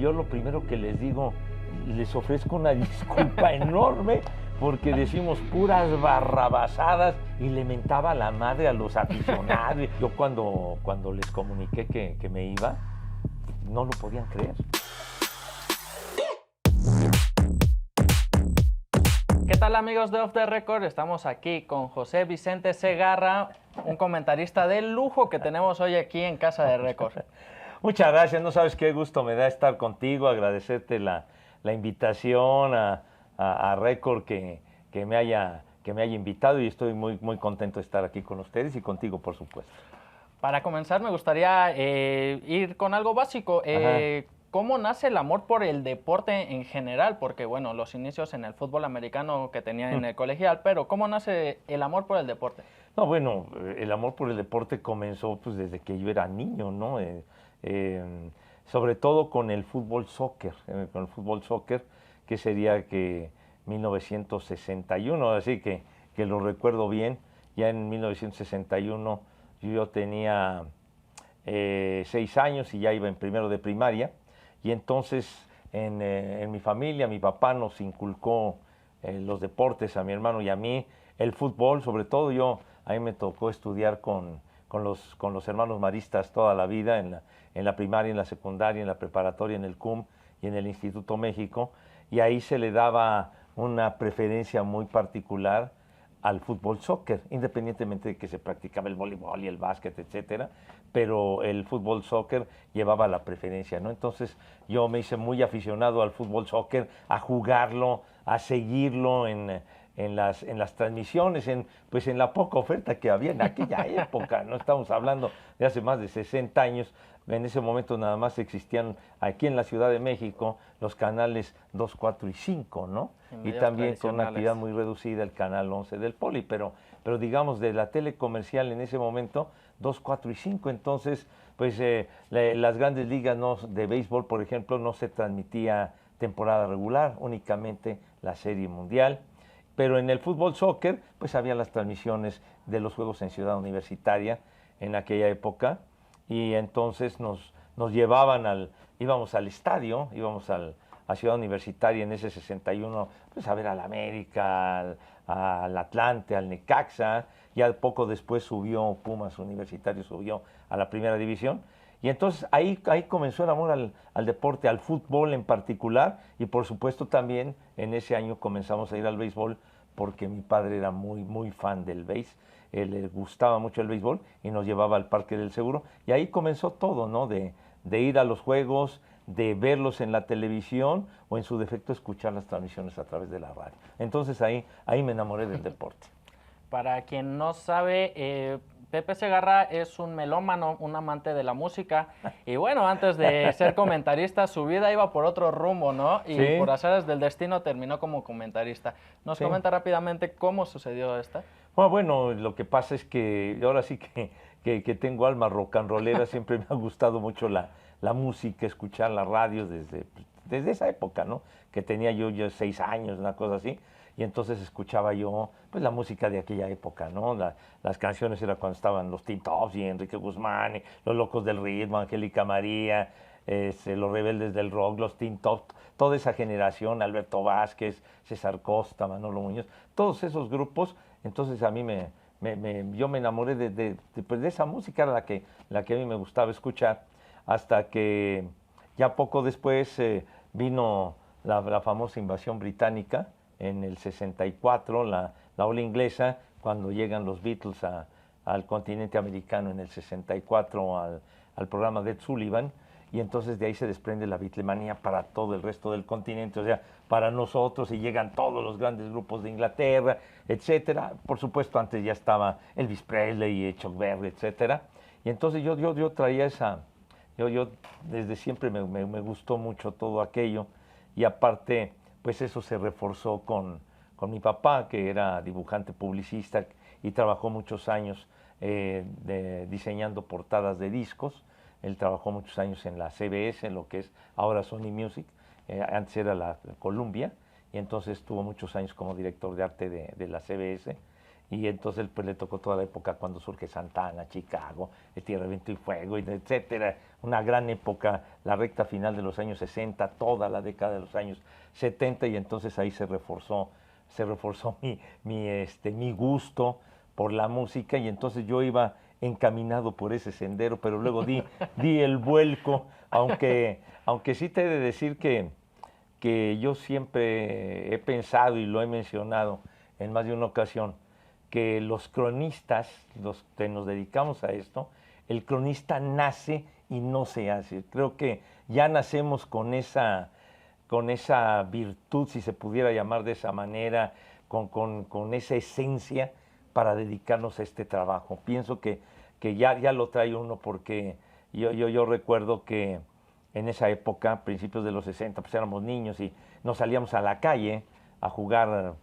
yo lo primero que les digo, les ofrezco una disculpa enorme porque decimos puras barrabasadas y le mentaba la madre a los aficionados. Yo cuando les comuniqué que me iba, no lo podían creer. ¿Qué tal, amigos de Off the Record? Estamos aquí con José Vicente Segarra, un comentarista de lujo que tenemos hoy aquí en Casa de Record. Muchas gracias, no sabes qué gusto me da estar contigo, agradecerte la invitación a Record que me haya invitado, y estoy muy contento de estar aquí con ustedes y contigo, por supuesto. Para comenzar, me gustaría ir con algo básico. ¿Cómo nace el amor por el deporte en general? Porque, bueno, los inicios en el fútbol americano que tenía en el colegial, pero ¿cómo nace el amor por el deporte? No, bueno, el amor por el deporte comenzó pues desde que yo era niño, ¿no? Sobre todo con el fútbol soccer, que sería que 1961, así que lo recuerdo bien. Ya en 1961 yo tenía 6 años y ya iba en primero de primaria, y entonces en mi familia mi papá nos inculcó los deportes a mi hermano y a mí, el fútbol sobre todo. A mí me tocó estudiar con los hermanos maristas toda la vida, en la primaria, en la secundaria, en la preparatoria, en el CUM y en el Instituto México, y ahí se le daba una preferencia muy particular al fútbol soccer, independientemente de que se practicaba el voleibol y el básquet, etcétera, pero el fútbol soccer llevaba la preferencia, ¿no? Entonces yo me hice muy aficionado al fútbol soccer, a jugarlo, a seguirlo en las transmisiones, en la poca oferta que había en aquella época. No estamos hablando de hace más de 60 años. En ese momento nada más existían aquí en la Ciudad de México los canales 2, 4 y 5, ¿no? Y también con una actividad muy reducida el canal 11 del Poli, pero digamos de la tele comercial en ese momento 2, 4 y 5. Entonces, pues las grandes ligas de béisbol, por ejemplo, no se transmitía temporada regular, únicamente la Serie Mundial. Pero en el fútbol soccer, pues había las transmisiones de los juegos en Ciudad Universitaria en aquella época, y entonces nos llevaban íbamos al estadio, a Ciudad Universitaria en ese 61, pues a ver al América, al Atlante, al Necaxa. Ya poco después subió Pumas Universitario, subió a la primera división. Y entonces ahí comenzó el amor al deporte, al fútbol en particular, y por supuesto también en ese año comenzamos a ir al béisbol porque mi padre era muy fan del béis. Él le gustaba mucho el béisbol y nos llevaba al Parque del Seguro, y ahí comenzó todo, ¿no? De ir a los juegos, de verlos en la televisión o en su defecto escuchar las transmisiones a través de la radio. Entonces ahí me enamoré del deporte. Para quien no sabe, Pepe Segarra es un melómano, un amante de la música, y bueno, antes de ser comentarista su vida iba por otro rumbo, ¿no? Y sí, por azares del destino terminó como comentarista. ¿Nos sí. comenta rápidamente cómo sucedió esta? Bueno, lo que pasa es que ahora sí que tengo alma rock and rollera. Siempre me ha gustado mucho la música, escuchar la radio desde esa época, ¿no? Que tenía yo 6 años, una cosa así. Y entonces escuchaba yo pues la música de aquella época, ¿no? Las canciones eran cuando estaban los Teen Tops y Enrique Guzmán, y los Locos del Ritmo, Angélica María, los Rebeldes del Rock, los Teen Tops, toda esa generación, Alberto Vázquez, César Costa, Manolo Muñoz, todos esos grupos. Entonces a mí yo me enamoré de esa música, era la que a mí me gustaba escuchar, hasta que ya poco después vino la famosa invasión británica en el 64, la ola inglesa, cuando llegan los Beatles al continente americano en el 64 al programa de Ed Sullivan, y entonces de ahí se desprende la Beatlemanía para todo el resto del continente, o sea, para nosotros, y llegan todos los grandes grupos de Inglaterra, etcétera. Por supuesto, antes ya estaba Elvis Presley y Chuck Berry, etcétera. Y entonces yo traía yo desde siempre me gustó mucho todo aquello, y aparte, pues eso se reforzó con mi papá, que era dibujante publicista y trabajó muchos años diseñando portadas de discos. Él trabajó muchos años en la CBS, en lo que es ahora Sony Music, antes era la Columbia, y entonces tuvo muchos años como director de arte de la CBS. y entonces pues le tocó toda la época cuando surge Santana, Chicago, Tierra, Viento y Fuego, etcétera, una gran época, la recta final de los años 60, toda la década de los años 70, y entonces ahí se reforzó mi gusto por la música, y entonces yo iba encaminado por ese sendero, pero luego di el vuelco, aunque sí te he de decir que yo siempre he pensado y lo he mencionado en más de una ocasión, que los cronistas, los que nos dedicamos a esto, el cronista nace y no se hace. Creo que ya nacemos con esa virtud, si se pudiera llamar de esa manera, con esa esencia para dedicarnos a este trabajo. Pienso que ya lo trae uno, porque yo recuerdo que en esa época, principios de los 60, pues éramos niños y nos salíamos a la calle a jugar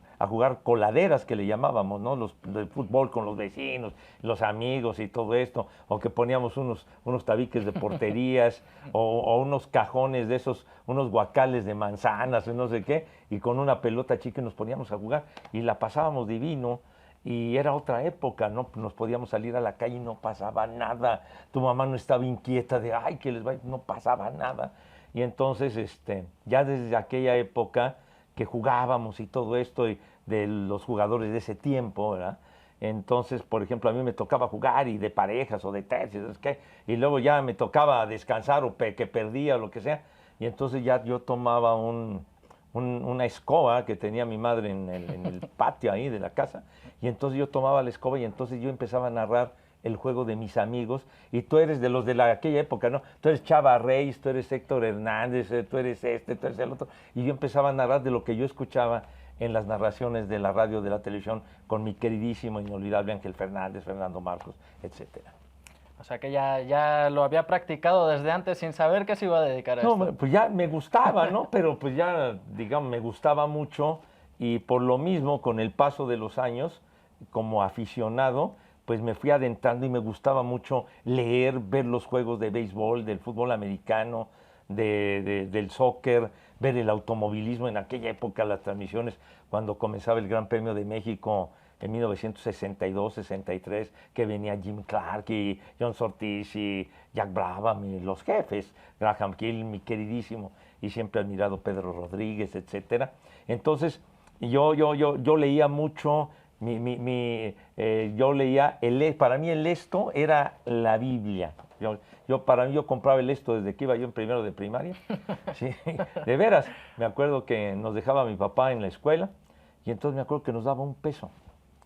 coladeras, que le llamábamos, ¿no? Del fútbol con los vecinos, los amigos y todo esto, o que poníamos unos tabiques de porterías o unos cajones de esos, unos guacales de manzanas y no sé qué, y con una pelota chica nos poníamos a jugar y la pasábamos divino. Y era otra época, ¿no? Nos podíamos salir a la calle y no pasaba nada. Tu mamá no estaba inquieta de, ay, que les va, no pasaba nada. Y entonces, ya desde aquella época que jugábamos y todo esto, y de los jugadores de ese tiempo, ¿verdad? Entonces, por ejemplo, a mí me tocaba jugar y de parejas o de tercios, ¿qué? Y luego ya me tocaba descansar o que perdía o lo que sea. Y entonces ya yo tomaba una escoba que tenía mi madre en el patio ahí de la casa, y entonces yo tomaba la escoba y entonces yo empezaba a narrar el juego de mis amigos, y tú eres de los de aquella época, ¿no? Tú eres Chava Reyes, tú eres Héctor Hernández, tú eres tú eres el otro, y yo empezaba a narrar de lo que yo escuchaba en las narraciones de la radio, de la televisión, con mi queridísimo, inolvidable Ángel Fernández, Fernando Marcos, etcétera. O sea que ya lo había practicado desde antes sin saber que se iba a dedicar a esto. No, pues ya me gustaba, ¿no? Pero pues ya, digamos, me gustaba mucho, y por lo mismo, con el paso de los años, como aficionado, pues me fui adentrando y me gustaba mucho leer, ver los juegos de béisbol, del fútbol americano, del soccer, ver el automovilismo en aquella época, las transmisiones, cuando comenzaba el Gran Premio de México en 1962-63, que venía Jim Clark y John Surtees y Jack Brabham y los jefes, Graham Hill, mi queridísimo y siempre admirado Pedro Rodríguez, etcétera. Entonces, yo leía mucho, yo leía, para mí el esto era la Biblia. Para mí yo compraba el esto desde que iba yo en primero de primaria. Sí, de veras, me acuerdo que nos dejaba mi papá en la escuela, y entonces me acuerdo que nos daba un peso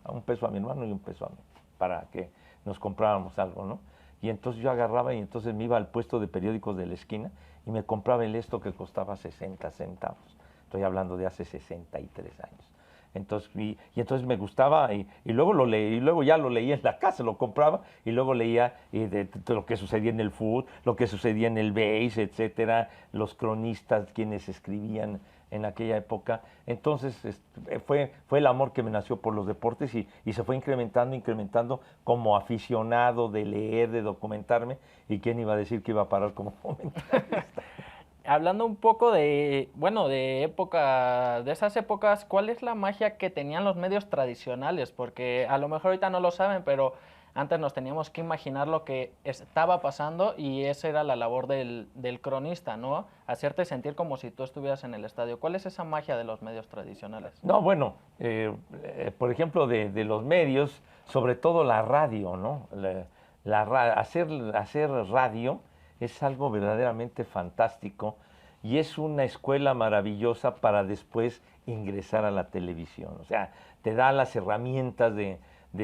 a mi hermano y un peso a mí, para que nos compráramos algo, ¿no? Y entonces yo agarraba y entonces me iba al puesto de periódicos de la esquina y me compraba el esto, que costaba 60 centavos. Estoy hablando de hace 63 años. Entonces, y entonces me gustaba, y luego lo leí, y luego ya lo leía en la casa, lo compraba, y luego leía de lo que sucedía en el fútbol, lo que sucedía en el base, etcétera, los cronistas, quienes escribían en aquella época. Entonces fue el amor que me nació por los deportes, y se fue incrementando como aficionado de leer, de documentarme, y quién iba a decir que iba a parar como comentarista. Hablando un poco de esas épocas, ¿cuál es la magia que tenían los medios tradicionales? Porque a lo mejor ahorita no lo saben, pero antes nos teníamos que imaginar lo que estaba pasando, y esa era la labor del cronista, ¿no? Hacerte sentir como si tú estuvieras en el estadio. ¿Cuál es esa magia de los medios tradicionales? No, bueno, por ejemplo, de los medios, sobre todo la radio, ¿no? Hacer radio es algo verdaderamente fantástico, y es una escuela maravillosa para después ingresar a la televisión. O sea, te da las herramientas de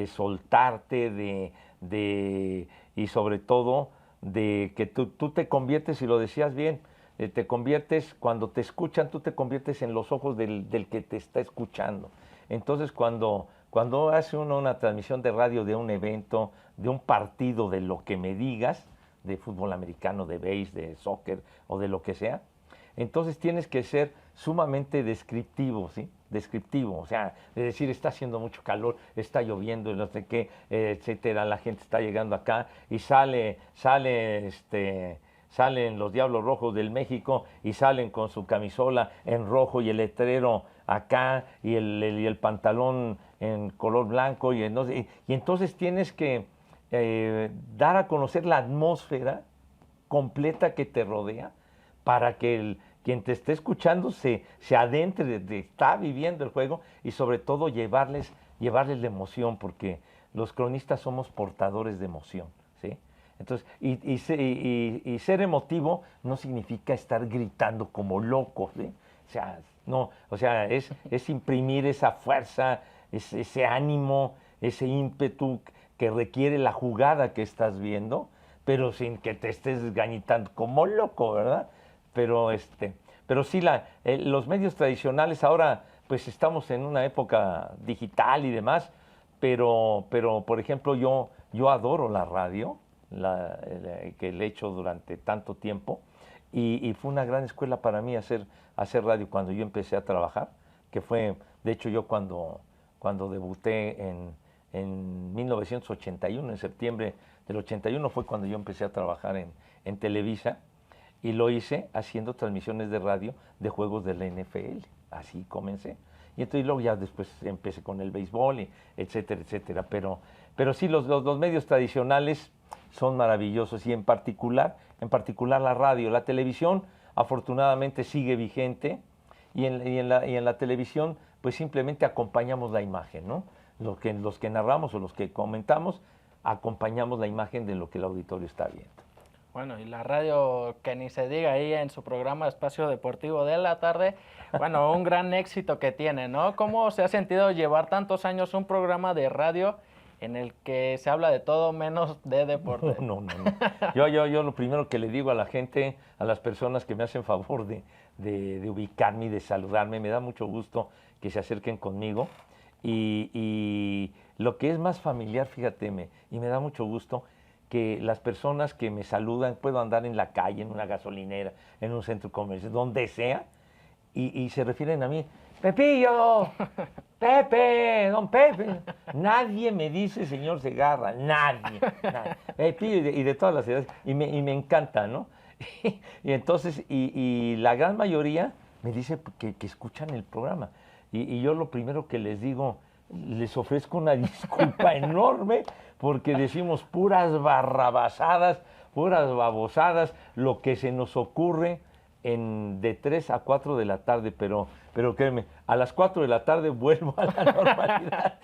soltarte, y sobre todo de que tú te conviertes, y lo decías bien, te conviertes, cuando te escuchan, tú te conviertes en los ojos del que te está escuchando. Entonces, cuando hace uno una transmisión de radio de un evento, de un partido, de lo que me digas, de fútbol americano, de base, de soccer o de lo que sea, entonces tienes que ser sumamente descriptivo, ¿sí? Descriptivo, o sea, de decir, está haciendo mucho calor, está lloviendo, no sé qué, etcétera, la gente está llegando acá, y sale salen los Diablos Rojos del México y salen con su camisola en rojo y el letrero acá y el pantalón en color blanco y entonces tienes que dar a conocer la atmósfera completa que te rodea para que quien te esté escuchando se adentre, está viviendo el juego y sobre todo llevarles la emoción, porque los cronistas somos portadores de emoción, ¿sí? Entonces, y ser emotivo no significa estar gritando como loco, ¿sí? O sea, no, o sea, es imprimir esa fuerza, ese ánimo, ese ímpetu que requiere la jugada que estás viendo, pero sin que te estés gañitando como loco, ¿verdad? Pero pero sí los medios tradicionales ahora, pues estamos en una época digital y demás, pero por ejemplo yo adoro la radio, que le he hecho durante tanto tiempo, y fue una gran escuela para mí hacer radio cuando yo empecé a trabajar, que fue, de hecho yo cuando debuté en 1981, en septiembre del 81 fue cuando yo empecé a trabajar en Televisa, y lo hice haciendo transmisiones de radio de juegos de la NFL. Así comencé. Y entonces luego ya después empecé con el béisbol, etcétera, etcétera. Pero sí, los medios tradicionales son maravillosos y en particular la radio. La televisión afortunadamente sigue vigente y en la televisión pues simplemente acompañamos la imagen, ¿no? Los que narramos o los que comentamos acompañamos la imagen de lo que el auditorio está viendo. Bueno, y la radio, que ni se diga, ahí en su programa Espacio Deportivo de la Tarde, bueno, un gran éxito que tiene, ¿no? ¿Cómo se ha sentido llevar tantos años un programa de radio en el que se habla de todo menos de deporte? No. Yo lo primero que le digo a la gente, a las personas que me hacen favor de ubicarme y de saludarme, me da mucho gusto que se acerquen conmigo. Y lo que es más familiar, fíjate, y me da mucho gusto que las personas que me saludan, puedo andar en la calle, en una gasolinera, en un centro comercial, donde sea, y se refieren a mí, Pepillo, Pepe, don Pepe. Nadie me dice señor Segarra, nadie. Pepillo, y de todas las edades, y me encanta, ¿no? Y entonces, y la gran mayoría me dice que escuchan el programa. Y yo lo primero que les digo, les ofrezco una disculpa enorme porque decimos puras barrabasadas, puras babosadas, lo que se nos ocurre de 3 a 4 de la tarde, pero créeme, a las 4 de la tarde vuelvo a la normalidad,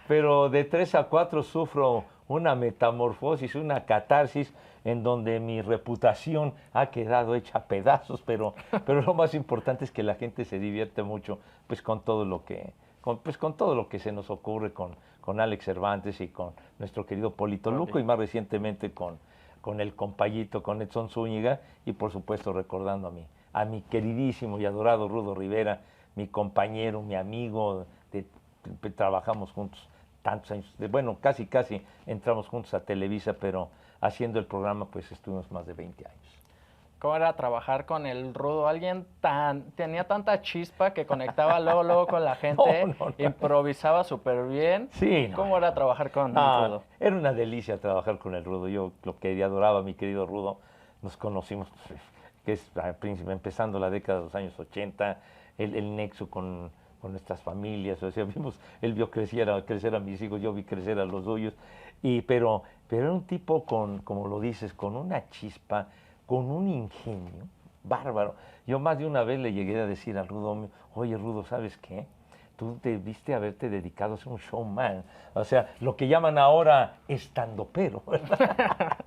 pero de 3 a 4 sufro una metamorfosis, una catarsis en donde mi reputación ha quedado hecha pedazos, pero lo más importante es que la gente se divierte mucho pues con todo lo que se nos ocurre con Alex Cervantes y con nuestro querido Polito Luco, y más recientemente con el compayito, con Edson Zúñiga, y por supuesto recordando a mi queridísimo y adorado Rudo Rivera, mi compañero, mi amigo, trabajamos juntos tantos años, bueno, casi entramos juntos a Televisa, pero haciendo el programa pues estuvimos más de 20 años. ¿Cómo era trabajar con el Rudo? Tenía tanta chispa que conectaba luego con la gente, no. Improvisaba súper bien. Sí, no. ¿Cómo era trabajar con el Rudo? Era una delicia trabajar con el Rudo. Yo lo que adoraba a mi querido Rudo, nos conocimos, que es empezando la década de los años 80, el nexo con nuestras familias, o sea, él vio crecer a mis hijos, yo vi crecer a los suyos, pero era un tipo como lo dices, con una chispa, con un ingenio bárbaro. Yo más de una vez le llegué a decir al Rudo, oye Rudo, ¿sabes qué? Tú debiste haberte dedicado a ser un showman, o sea, lo que llaman ahora estandopero, ¿verdad?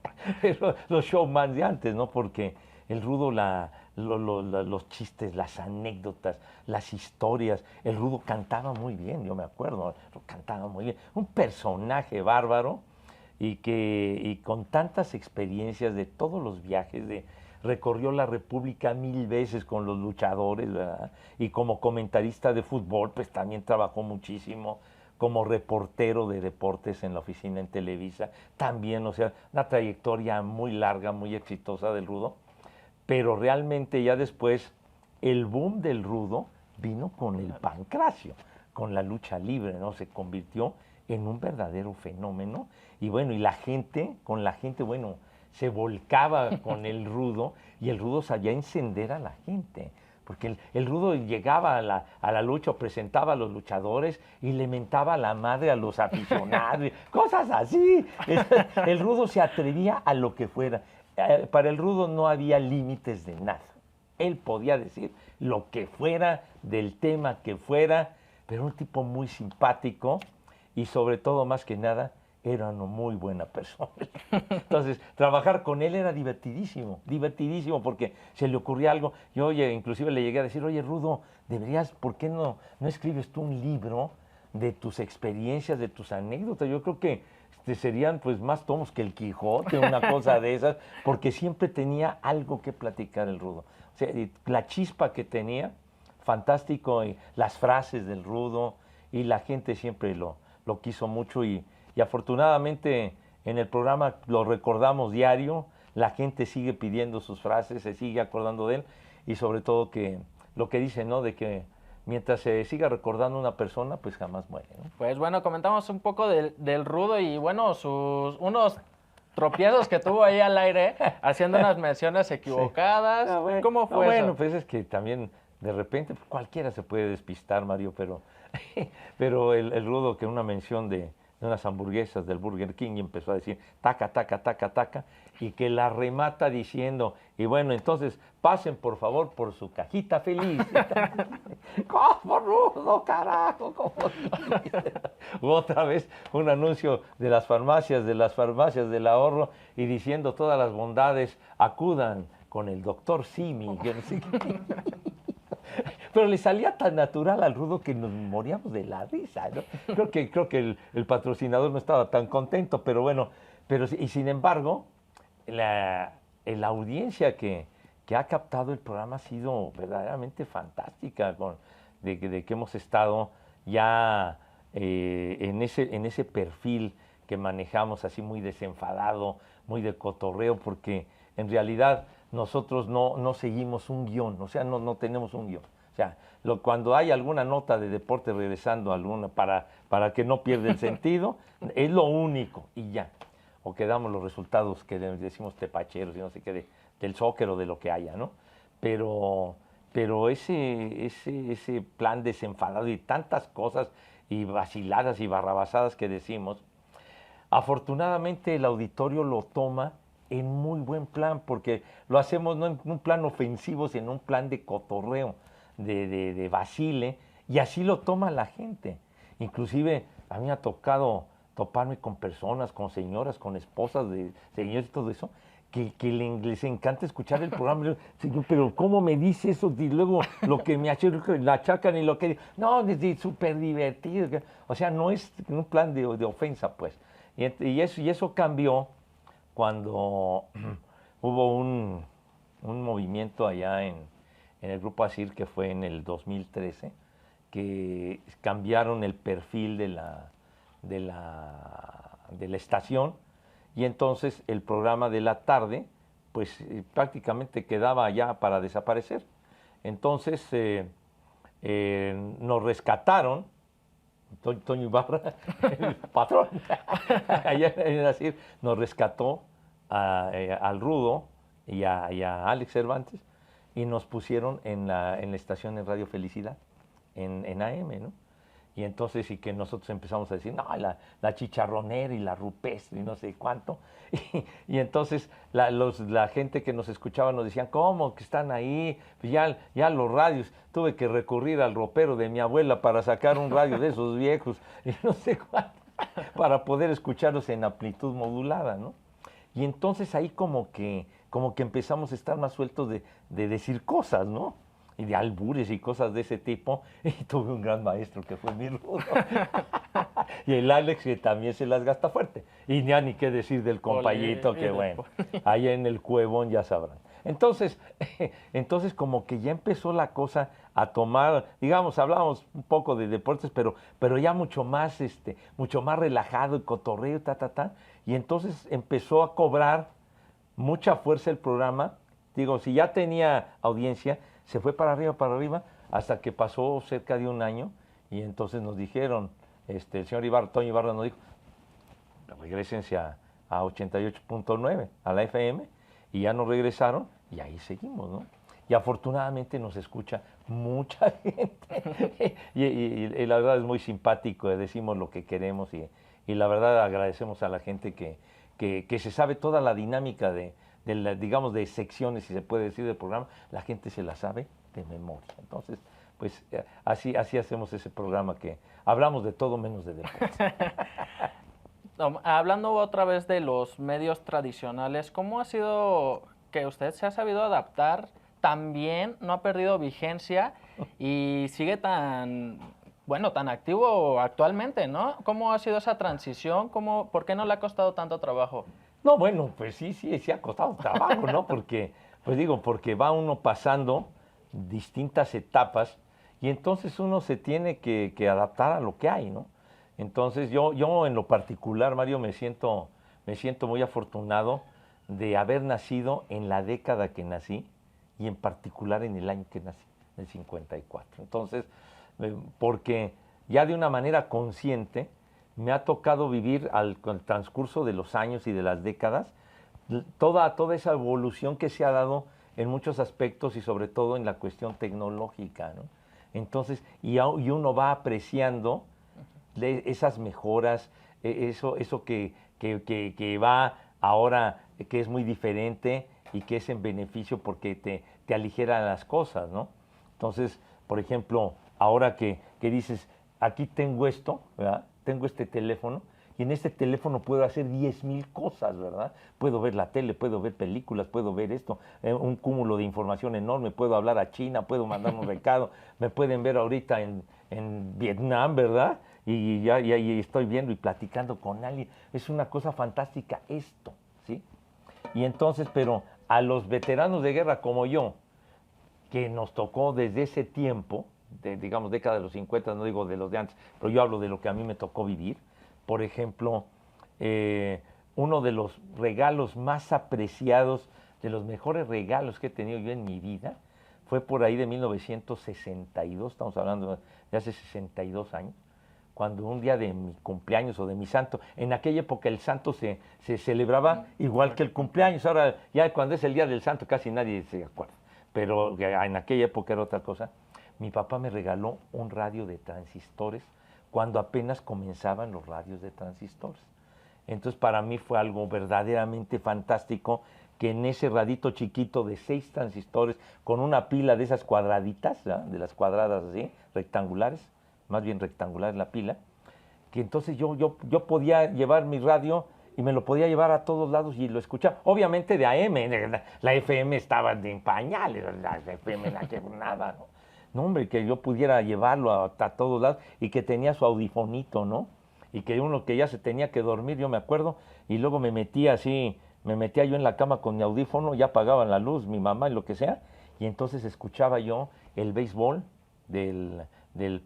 Pero los showmans de antes, ¿no? Porque el Rudo, los chistes, las anécdotas, las historias, el Rudo cantaba muy bien, yo me acuerdo, cantaba muy bien, un personaje bárbaro, y con tantas experiencias de todos los viajes, recorrió la República 1000 veces con los luchadores, ¿verdad? Y como comentarista de fútbol, pues también trabajó muchísimo, como reportero de deportes en la oficina en Televisa, también, o sea, una trayectoria muy larga, muy exitosa del Rudo, pero realmente ya después el boom del Rudo vino con el Pancracio, con la lucha libre, ¿no? Se convirtió en un verdadero fenómeno, y bueno, y con la gente, bueno, se volcaba con el Rudo y el Rudo sabía encender a la gente. Porque el Rudo llegaba a la lucha o presentaba a los luchadores y le mentaba la madre a los aficionados, cosas así. El Rudo se atrevía a lo que fuera. Para el Rudo no había límites de nada. Él podía decir lo que fuera, del tema que fuera, pero un tipo muy simpático y sobre todo, más que nada, era una muy buena persona. Entonces, trabajar con él era divertidísimo, porque se le ocurría algo. Yo, inclusive le llegué a decir, oye, Rudo, deberías, ¿por qué no escribes tú un libro de tus experiencias, de tus anécdotas? Yo creo que serían pues más tomos que el Quijote, una cosa de esas, porque siempre tenía algo que platicar el Rudo. O sea, la chispa que tenía, fantástico, y las frases del Rudo, y la gente siempre lo quiso mucho y afortunadamente en el programa lo recordamos diario, la gente sigue pidiendo sus frases, se sigue acordando de él y sobre todo que lo que dice, ¿no? De que mientras se siga recordando una persona, pues jamás muere, ¿no? Pues bueno, comentamos un poco del Rudo y bueno, unos tropiezos que tuvo ahí al aire, haciendo unas menciones equivocadas. Sí. Bueno, ¿Cómo fue eso? Bueno, pues es que también de repente pues, cualquiera se puede despistar, Mario, pero el Rudo que una mención de unas hamburguesas del Burger King y empezó a decir taca, taca, taca, taca, y que la remata diciendo, y bueno, entonces pasen por favor por su cajita feliz. ¿Cómo, Rudo, carajo? ¿Cómo? Otra vez un anuncio de las farmacias del ahorro y diciendo todas las bondades, acudan con el doctor Simi. Yo no sé qué. Pero le salía tan natural al Rudo que nos moríamos de la risa, ¿no? Creo que el patrocinador no estaba tan contento, pero bueno, y sin embargo, la audiencia que ha captado el programa ha sido verdaderamente fantástica, de que hemos estado ya en ese perfil que manejamos así muy desenfadado, muy de cotorreo, porque en realidad nosotros no seguimos un guión, o sea, no tenemos un guión. O sea, cuando hay alguna nota de deporte regresando para que no pierda el sentido, es lo único y ya. O que damos los resultados que decimos tepacheros y no sé qué, del soccer o de lo que haya, ¿no? Pero ese plan desenfadado y tantas cosas y vaciladas y barrabasadas que decimos, afortunadamente el auditorio lo toma en muy buen plan, porque lo hacemos no en un plan ofensivo, sino en un plan de cotorreo, de vacile, y así lo toma la gente. Inclusive a mí me ha tocado toparme con personas, con señoras, con esposas de señores y todo eso, que les encanta escuchar el programa. Yo, señor, pero ¿cómo me dice eso? Y luego lo que me achacan y lo que... No, es súper divertido. O sea, no es un plan de ofensa, pues. Y eso cambió cuando hubo un movimiento allá en el Grupo ASIR, que fue en el 2013, que cambiaron el perfil de la estación, y entonces el programa de la tarde pues prácticamente quedaba ya para desaparecer. Entonces nos rescataron, Toño Ibarra, el patrón, allá en ASIR, nos rescató al Rudo y a Alex Cervantes, y nos pusieron en la estación en Radio Felicidad, en AM, ¿no? Y entonces, y que nosotros empezamos a decir, no, la chicharronera y la rupestre y no sé cuánto. Y entonces la gente que nos escuchaba nos decían, ¿cómo que están ahí? Pues ya los radios, tuve que recurrir al ropero de mi abuela para sacar un radio de esos viejos y no sé cuánto, para poder escucharlos en amplitud modulada, ¿no? Y entonces ahí como que empezamos a estar más sueltos de decir cosas, ¿no? Y de albures y cosas de ese tipo, y tuve un gran maestro que fue mi Rudo. Y el Alex, que también se las gasta fuerte. Y ya ni qué decir del compayito, que bueno, ahí en el cuevón ya sabrán. Entonces como que ya empezó la cosa a tomar, digamos, hablábamos un poco de deportes, pero ya mucho más relajado, y cotorreo, y entonces empezó a cobrar mucha fuerza el programa. Digo, si ya tenía audiencia, se fue para arriba, hasta que pasó cerca de un año, y entonces nos dijeron, el señor Toño Ibarra nos dijo, regrésense a a 88.9, a la FM, y ya nos regresaron y ahí seguimos, ¿no? Y afortunadamente nos escucha mucha gente y la verdad es muy simpático, decimos lo que queremos y la verdad agradecemos a la gente que se sabe toda la dinámica digamos, de secciones, si se puede decir, del programa, la gente se la sabe de memoria. Entonces, pues así hacemos ese programa que hablamos de todo menos de deporte. Hablando otra vez de los medios tradicionales, ¿cómo ha sido que usted se ha sabido adaptar también, no ha perdido vigencia y sigue tan activo actualmente, ¿no? ¿Cómo ha sido esa transición? ¿Por qué no le ha costado tanto trabajo? No, bueno, pues sí ha costado trabajo, ¿no? Porque va uno pasando distintas etapas y entonces uno se tiene que adaptar a lo que hay, ¿no? Entonces yo en lo particular, Mario, me siento muy afortunado de haber nacido en la década que nací y en particular en el año que nací, el 54. Entonces, porque ya de una manera consciente me ha tocado vivir con el transcurso de los años y de las décadas toda esa evolución que se ha dado en muchos aspectos y sobre todo en la cuestión tecnológica, ¿no? Entonces, y uno va apreciando esas mejoras, eso que va ahora, que es muy diferente y que es en beneficio porque te aligera las cosas, ¿no? Entonces, por ejemplo, ahora que dices, aquí tengo esto, ¿verdad? Tengo este teléfono y en este teléfono puedo hacer 10,000 cosas, ¿verdad? Puedo ver la tele, puedo ver películas, puedo ver esto, un cúmulo de información enorme, puedo hablar a China, puedo mandar un recado, me pueden ver ahorita en Vietnam, ¿verdad? Y ya estoy viendo y platicando con alguien. Es una cosa fantástica esto, ¿sí? Y entonces, pero a los veteranos de guerra como yo, que nos tocó desde ese tiempo, digamos, década de los 50, no digo de los de antes, pero yo hablo de lo que a mí me tocó vivir. Por ejemplo, uno de los regalos más apreciados, de los mejores regalos que he tenido yo en mi vida, fue por ahí de 1962, estamos hablando de hace 62 años, cuando un día de mi cumpleaños o de mi santo, en aquella época el santo se celebraba igual que el cumpleaños, ahora ya cuando es el día del santo casi nadie se acuerda, pero en aquella época era otra cosa. Mi papá me regaló un radio de transistores cuando apenas comenzaban los radios de transistores. Entonces para mí fue algo verdaderamente fantástico que en ese radito chiquito de 6 transistores, con una pila de esas cuadraditas, ¿verdad? De las cuadradas así, rectangulares, más bien rectangular la pila, que entonces yo podía llevar mi radio y me lo podía llevar a todos lados y lo escuchaba. Obviamente de AM, la FM estaba en pañales, la FM no nada, ¿no? No, hombre, que yo pudiera llevarlo a todos lados y que tenía su audifonito, ¿no? Y que uno que ya se tenía que dormir, yo me acuerdo, y luego me metía yo en la cama con mi audífono, ya apagaban la luz, mi mamá y lo que sea, y entonces escuchaba yo el béisbol del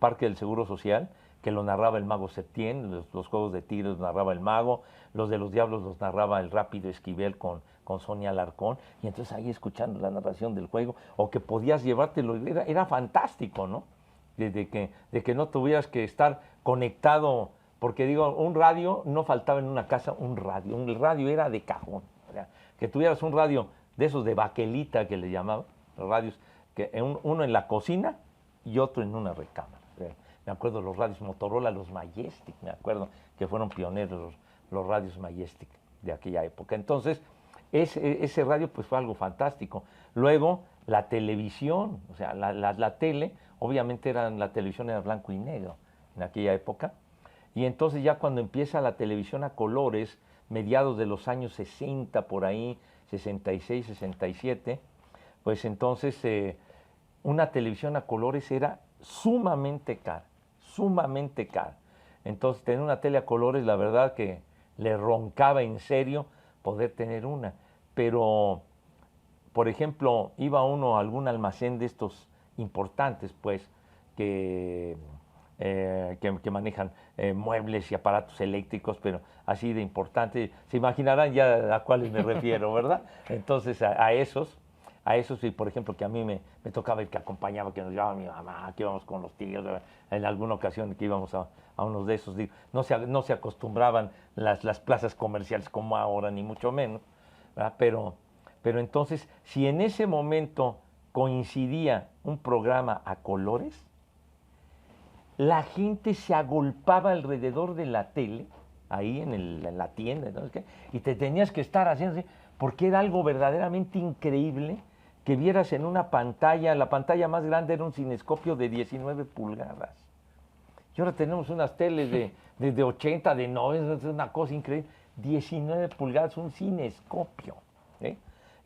Parque del Seguro Social, que lo narraba el Mago Septién, los Juegos de Tigres los narraba el Mago, los de los Diablos los narraba el Rápido Esquivel con Sonia Alarcón, y entonces ahí escuchando la narración del juego, o que podías llevártelo, era fantástico, ¿no? De que no tuvieras que estar conectado, porque digo, un radio, no faltaba en una casa un radio era de cajón, ¿verdad? Que tuvieras un radio de esos de baquelita que le llamaban, los radios, que uno en la cocina y otro en una recámara. Me acuerdo los radios Motorola, los Majestic, me acuerdo que fueron pioneros los radios Majestic de aquella época. Entonces, ese radio pues fue algo fantástico. Luego, la televisión, o sea, la tele, obviamente la televisión era blanco y negro en aquella época. Y entonces ya cuando empieza la televisión a colores, mediados de los años 60 por ahí, 66, 67, pues entonces una televisión a colores era sumamente cara, sumamente cara. Entonces tener una tele a colores, la verdad que le roncaba en serio poder tener una. Pero, por ejemplo, iba uno a algún almacén de estos importantes, pues, que manejan muebles y aparatos eléctricos, pero así de importante. Se imaginarán ya a cuáles me refiero, ¿verdad? Entonces, a esos, a eso sí, por ejemplo, que a mí me tocaba el que acompañaba, que nos llevaba mi mamá, que íbamos con los tíos, en alguna ocasión que íbamos a unos de esos, digo, no se acostumbraban las plazas comerciales como ahora, ni mucho menos, ¿verdad? Pero entonces, si en ese momento coincidía un programa a colores, la gente se agolpaba alrededor de la tele, ahí en la tienda, ¿no? Y te tenías que estar haciendo así, porque era algo verdaderamente increíble que vieras en una pantalla, la pantalla más grande era un cinescopio de 19 pulgadas. Y ahora tenemos unas teles de 80, de 90, es una cosa increíble. 19 pulgadas, un cinescopio. ¿Eh?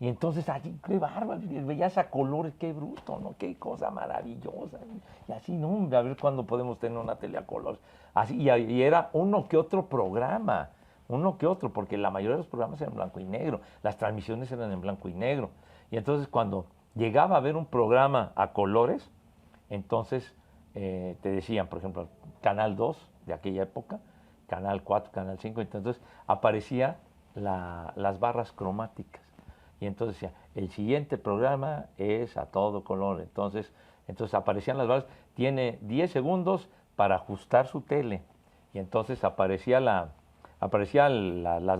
Y entonces allí, qué bárbaro, veías a colores, qué bruto, ¿no? Qué cosa maravillosa. Y así, no, a ver cuándo podemos tener una tele a colores. Así, y era uno que otro programa, uno que otro, porque la mayoría de los programas eran en blanco y negro, las transmisiones eran en blanco y negro. Y entonces cuando llegaba a ver un programa a colores, entonces te decían, por ejemplo, Canal 2 de aquella época, Canal 4, Canal 5, entonces aparecía las barras cromáticas. Y entonces decía, el siguiente programa es a todo color. Entonces aparecían las barras, tiene 10 segundos para ajustar su tele. Y entonces aparecían las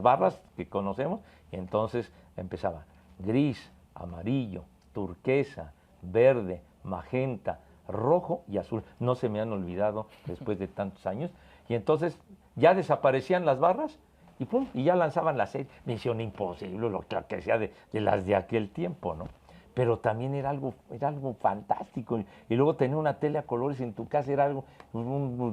barras que conocemos, y entonces empezaba gris, amarillo, turquesa, verde, magenta, rojo y azul. No se me han olvidado después de tantos años. Y entonces ya desaparecían las barras y pum, y ya lanzaban la serie. Misión Imposible, lo que sea de las de aquel tiempo, ¿no? Pero también era algo fantástico. Y luego tener una tele a colores en tu casa era algo,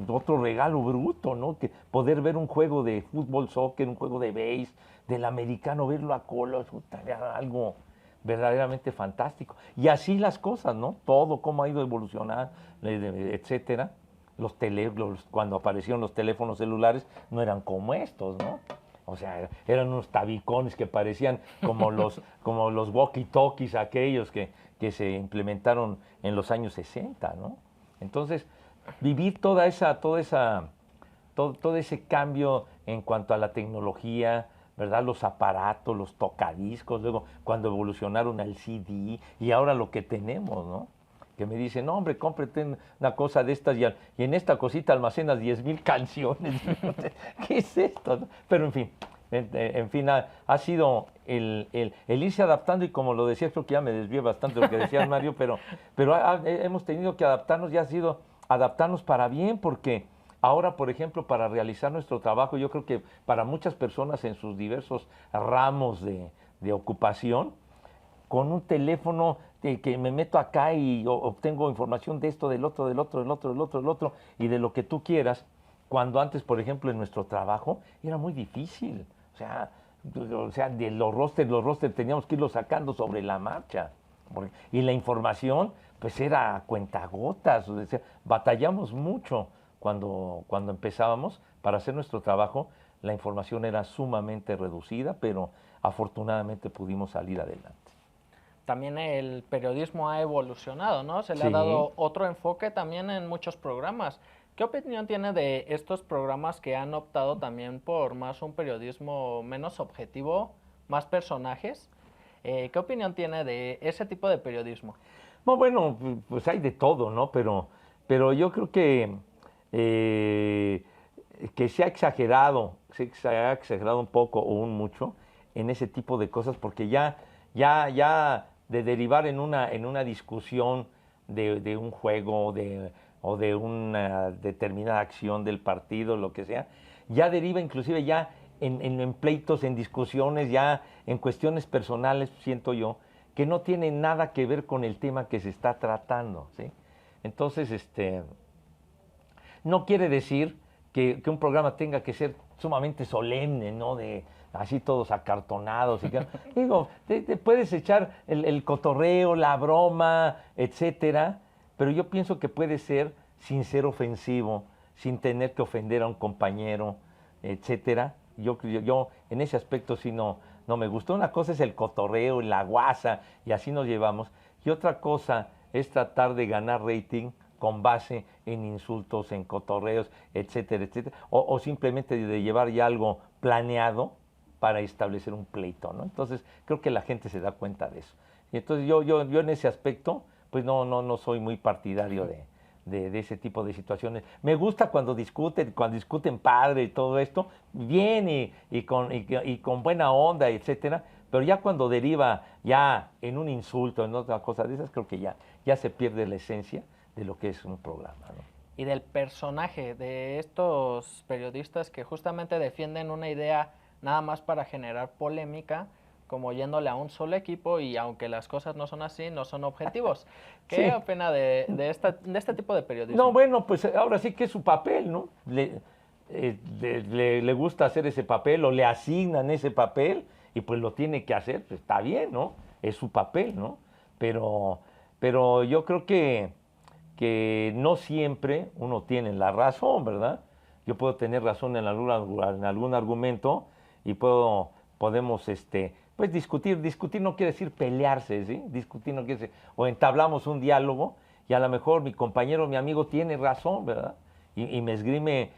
otro regalo bruto, ¿no? Que poder ver un juego de fútbol, soccer, un juego de base, del americano, verlo a colores, era algo verdaderamente fantástico. Y así las cosas, ¿no? Todo, cómo ha ido evolucionando, etcétera. Cuando aparecieron los teléfonos celulares, no eran como estos, ¿no? O sea, eran unos tabicones que parecían como los walkie-talkies aquellos que se implementaron en los años 60, ¿no? Entonces, vivir todo ese cambio en cuanto a la tecnología, ¿verdad? Los aparatos, los tocadiscos, luego cuando evolucionaron al CD y ahora lo que tenemos, ¿no? Que me dicen, no, hombre, cómprate una cosa de estas y en esta cosita almacenas 10,000 canciones. ¿Qué es esto? Pero en fin, ha sido el irse adaptando y como lo decía, creo que ya me desvié bastante de lo que decía Mario, pero hemos tenido que adaptarnos y ha sido adaptarnos para bien porque ahora, por ejemplo, para realizar nuestro trabajo, yo creo que para muchas personas en sus diversos ramos de ocupación, con un teléfono que me meto acá y obtengo información de esto, del otro, y de lo que tú quieras, cuando antes, por ejemplo, en nuestro trabajo era muy difícil. O sea de los rosters teníamos que irlos sacando sobre la marcha. Y la información, pues era a cuentagotas. O sea, batallamos mucho cuando empezábamos para hacer nuestro trabajo. La información era sumamente reducida, pero afortunadamente pudimos salir adelante. También el periodismo ha evolucionado, ¿no? Se le Sí. ha dado otro enfoque también en muchos programas. ¿Qué opinión tiene de estos programas que han optado también por más un periodismo menos objetivo, más personajes? ¿Qué opinión tiene de ese tipo de periodismo? No, bueno, pues hay de todo, ¿no? Pero yo creo que se ha exagerado un poco o un mucho en ese tipo de cosas, porque ya de derivar en una discusión de un juego o de una determinada acción del partido, lo que sea, ya deriva inclusive ya en pleitos, en discusiones, ya en cuestiones personales, siento yo, que no tienen nada que ver con el tema que se está tratando, ¿sí? Entonces, no quiere decir que un programa tenga que ser sumamente solemne, ¿no? De así todos acartonados. Digo, te puedes echar el cotorreo, la broma, etcétera, pero yo pienso que puede ser sin ser ofensivo, sin tener que ofender a un compañero, etcétera. Yo en ese aspecto sí no me gustó. Una cosa es el cotorreo, la guasa, y así nos llevamos. Y otra cosa es tratar de ganar rating con base en insultos, en cotorreos, etcétera, etcétera, o simplemente de llevar ya algo planeado para establecer un pleito, ¿no? Entonces, creo que la gente se da cuenta de eso. Y entonces yo en ese aspecto, pues no soy muy partidario de ese tipo de situaciones. Me gusta cuando discuten padre y todo esto, bien y con buena onda, etcétera, pero ya cuando deriva ya en un insulto, en otra cosa de esas, creo que ya se pierde la esencia de lo que es un programa, ¿no? Y del personaje de estos periodistas que justamente defienden una idea nada más para generar polémica, como yéndole a un solo equipo y aunque las cosas no son así, no son objetivos. ¿Qué Sí. opina de este tipo de periodismo? No, bueno, pues ahora sí que es su papel, ¿no? Le gusta hacer ese papel o le asignan ese papel y pues lo tiene que hacer, pues está bien, ¿no? Es su papel, ¿no? Pero, pero yo creo que no siempre uno tiene la razón, ¿verdad? Yo puedo tener razón en algún argumento y podemos, pues discutir. Discutir no quiere decir pelearse, ¿sí? Discutir no quiere decir, o entablamos un diálogo y a lo mejor mi compañero, mi amigo tiene razón, ¿verdad? Y me esgrime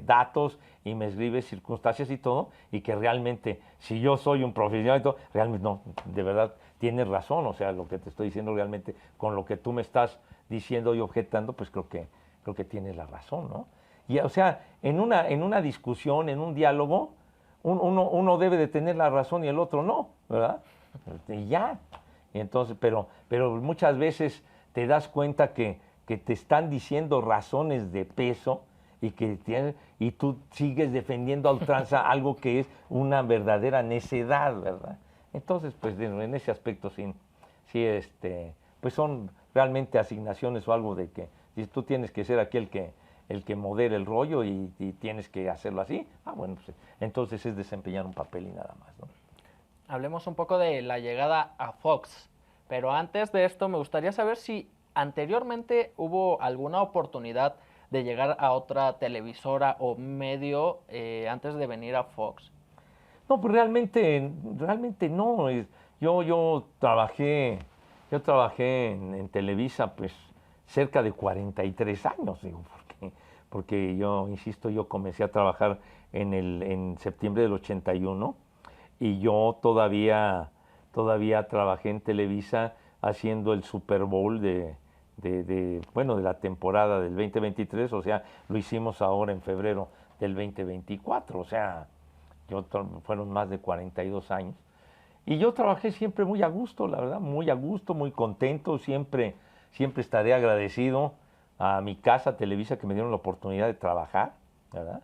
datos y me escribe circunstancias y todo, y que realmente, si yo soy un profesional y todo, realmente no, de verdad tienes razón, o sea, lo que te estoy diciendo realmente, con lo que tú me estás diciendo y objetando, pues creo que tienes la razón, ¿no? Y o sea, en una discusión, en un diálogo, uno debe de tener la razón y el otro no, ¿verdad? Y ya. Y entonces, pero muchas veces te das cuenta que te están diciendo razones de peso y tú sigues defendiendo a ultranza algo que es una verdadera necedad, ¿verdad? Entonces, pues en ese aspecto sí, pues son realmente asignaciones o algo de que si tú tienes que ser aquí el que modere el rollo y tienes que hacerlo así, bueno, pues entonces es desempeñar un papel y nada más, ¿no? Hablemos un poco de la llegada a Fox, pero antes de esto me gustaría saber si anteriormente hubo alguna oportunidad de llegar a otra televisora o medio antes de venir a Fox. No, pues realmente no. Yo trabajé en Televisa pues cerca de 43 años, digo, porque yo, insisto, yo comencé a trabajar en septiembre del 81 y yo todavía trabajé en Televisa haciendo el Super Bowl bueno, de la temporada del 2023, o sea, lo hicimos ahora en febrero del 2024, o sea, fueron más de 42 años. Y yo trabajé siempre muy a gusto, la verdad, muy a gusto, muy contento, siempre estaré agradecido a mi casa Televisa que me dieron la oportunidad de trabajar, ¿verdad?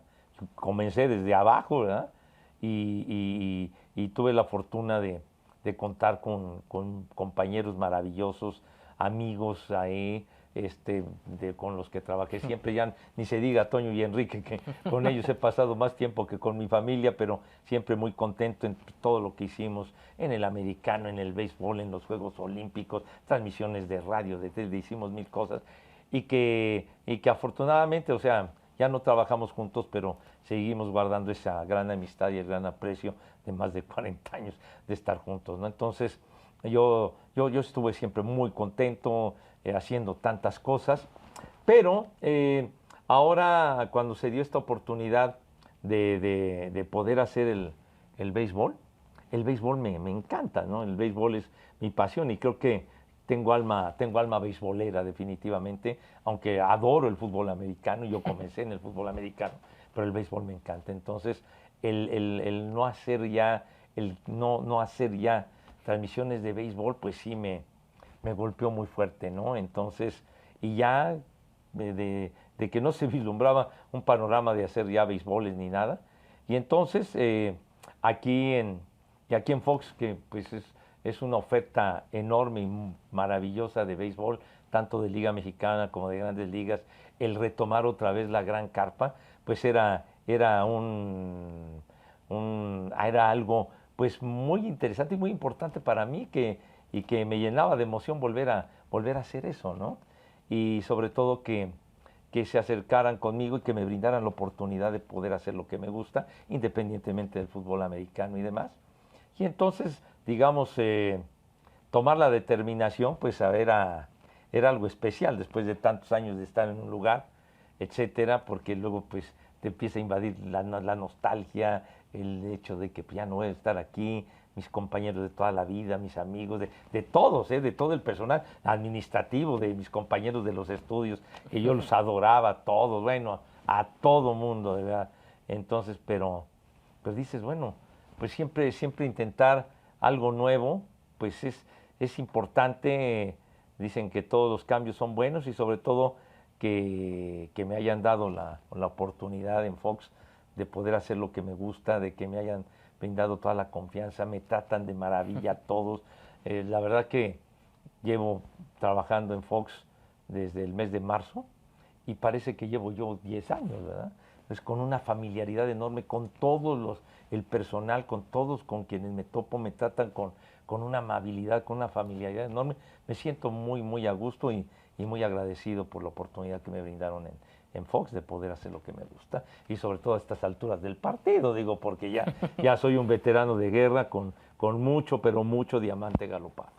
Comencé desde abajo, ¿verdad? Y tuve la fortuna de contar con compañeros maravillosos, amigos ahí, con los que trabajé siempre, ya ni se diga Toño y Enrique, que con ellos he pasado más tiempo que con mi familia, pero siempre muy contento en todo lo que hicimos, en el americano, en el béisbol, en los Juegos Olímpicos, transmisiones de radio, de tele, hicimos mil cosas, y que afortunadamente, o sea, ya no trabajamos juntos, pero seguimos guardando esa gran amistad y el gran aprecio de más de 40 años de estar juntos, ¿no? Entonces, yo estuve siempre muy contento haciendo tantas cosas, pero ahora cuando se dio esta oportunidad de poder hacer el béisbol me encanta, ¿no? El béisbol es mi pasión y creo que tengo alma beisbolera definitivamente, aunque adoro el fútbol americano, yo comencé en el fútbol americano, pero el béisbol me encanta. Entonces, el no hacer ya transmisiones de béisbol, pues sí me golpeó muy fuerte, ¿no? Entonces, y ya de que no se vislumbraba un panorama de hacer ya béisboles ni nada. Y entonces, aquí en Fox, que pues es una oferta enorme y maravillosa de béisbol, tanto de Liga Mexicana como de Grandes Ligas, el retomar otra vez la gran carpa, pues era era algo pues muy interesante y muy importante para mí y que me llenaba de emoción volver a hacer eso, ¿no? Y sobre todo que se acercaran conmigo y que me brindaran la oportunidad de poder hacer lo que me gusta, independientemente del fútbol americano y demás. Y entonces, digamos, tomar la determinación, pues era algo especial después de tantos años de estar en un lugar, etcétera, porque luego te empieza a invadir la nostalgia, el hecho de que ya no voy a estar aquí, mis compañeros de toda la vida, mis amigos, de todos, de todo el personal administrativo, de mis compañeros de los estudios, que yo los adoraba a todos, bueno, a todo mundo, de verdad. Entonces, pero pues dices, bueno, pues siempre intentar algo nuevo, pues es importante. Dicen que todos los cambios son buenos y sobre todo que me hayan dado la oportunidad en Fox de poder hacer lo que me gusta, de que me hayan brindado toda la confianza, me tratan de maravilla todos. La verdad que llevo trabajando en Fox desde el mes de marzo y parece que llevo yo 10 años, ¿verdad? Pues con una familiaridad enorme con el personal, con todos con quienes me topo, me tratan con una amabilidad, con una familiaridad enorme. Me siento muy a gusto y muy agradecido por la oportunidad que me brindaron en Fox de poder hacer lo que me gusta y sobre todo a estas alturas del partido, digo, porque ya soy un veterano de guerra con mucho, pero mucho diamante galopado.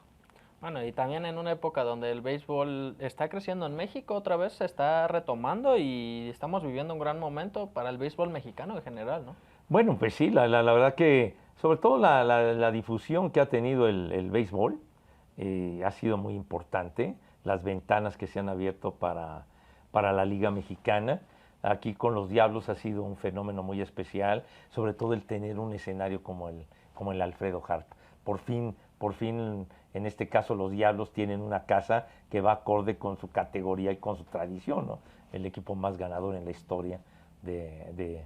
Bueno, y también en una época donde el béisbol está creciendo en México, otra vez se está retomando y estamos viviendo un gran momento para el béisbol mexicano en general, ¿no? Bueno, pues sí, la verdad que sobre todo la difusión que ha tenido el béisbol ha sido muy importante, las ventanas que se han abierto para la Liga Mexicana. Aquí con los Diablos ha sido un fenómeno muy especial, sobre todo el tener un escenario como el Alfredo Harp. Por fin, en este caso los Diablos tienen una casa que va acorde con su categoría y con su tradición, ¿no? El equipo más ganador en la historia que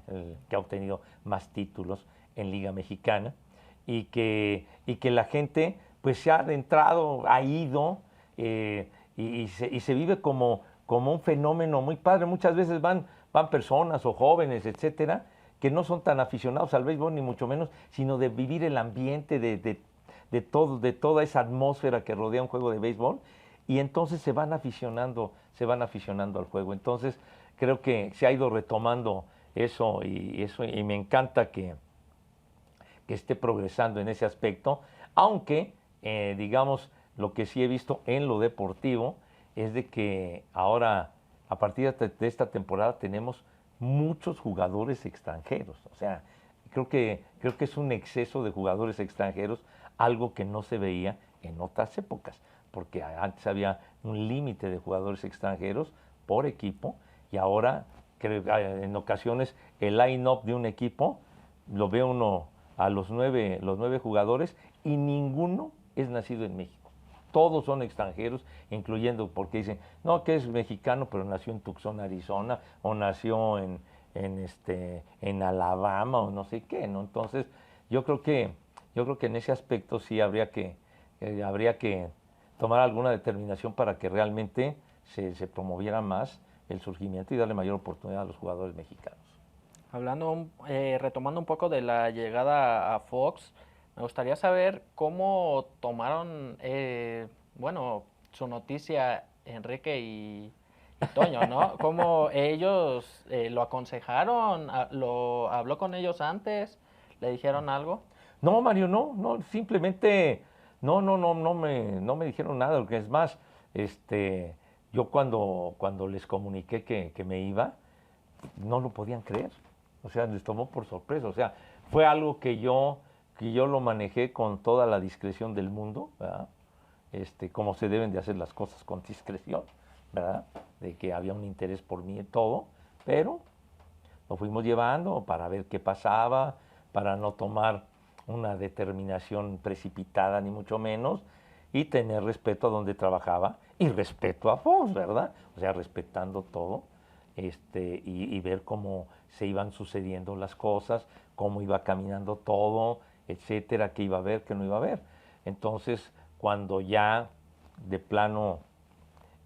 ha obtenido más títulos en Liga Mexicana y que la gente pues se ha adentrado, ha ido y se vive como un fenómeno muy padre. Muchas veces van personas o jóvenes, etcétera, que no son tan aficionados al béisbol ni mucho menos, sino de vivir el ambiente de toda esa atmósfera que rodea un juego de béisbol y entonces se van aficionando al juego. Entonces creo que se ha ido retomando eso y me encanta que esté progresando en ese aspecto, aunque digamos lo que sí he visto en lo deportivo es de que ahora a partir de esta temporada tenemos muchos jugadores extranjeros, o sea, creo que es un exceso de jugadores extranjeros, algo que no se veía en otras épocas, porque antes había un límite de jugadores extranjeros por equipo y ahora en ocasiones el line-up de un equipo lo ve uno a los nueve jugadores y ninguno es nacido en México. Todos son extranjeros, incluyendo porque dicen, no, que es mexicano, pero nació en Tucson, Arizona, o nació en Alabama, o no sé qué, ¿no? Entonces, yo creo que en ese aspecto sí habría que tomar alguna determinación para que realmente se promoviera más el surgimiento y darle mayor oportunidad a los jugadores mexicanos. Retomando un poco de la llegada a Fox, me gustaría saber cómo tomaron, bueno, su noticia Enrique y Toño, ¿no? ¿Cómo ellos lo aconsejaron? ¿Lo habló con ellos antes? ¿Le dijeron algo? No, Mario, no, simplemente no me dijeron nada, porque es más, yo cuando les comuniqué que me iba, no lo podían creer. O sea, les tomó por sorpresa. O sea, fue algo que yo lo manejé con toda la discreción del mundo, ¿verdad? Como se deben de hacer las cosas con discreción, ¿verdad? De que había un interés por mí en todo, pero lo fuimos llevando para ver qué pasaba, para no tomar una determinación precipitada ni mucho menos y tener respeto a donde trabajaba y respeto a Fox, ¿verdad? O sea, respetando todo y ver cómo se iban sucediendo las cosas, cómo iba caminando todo, etcétera, qué iba a haber, qué no iba a haber. Entonces, cuando ya de plano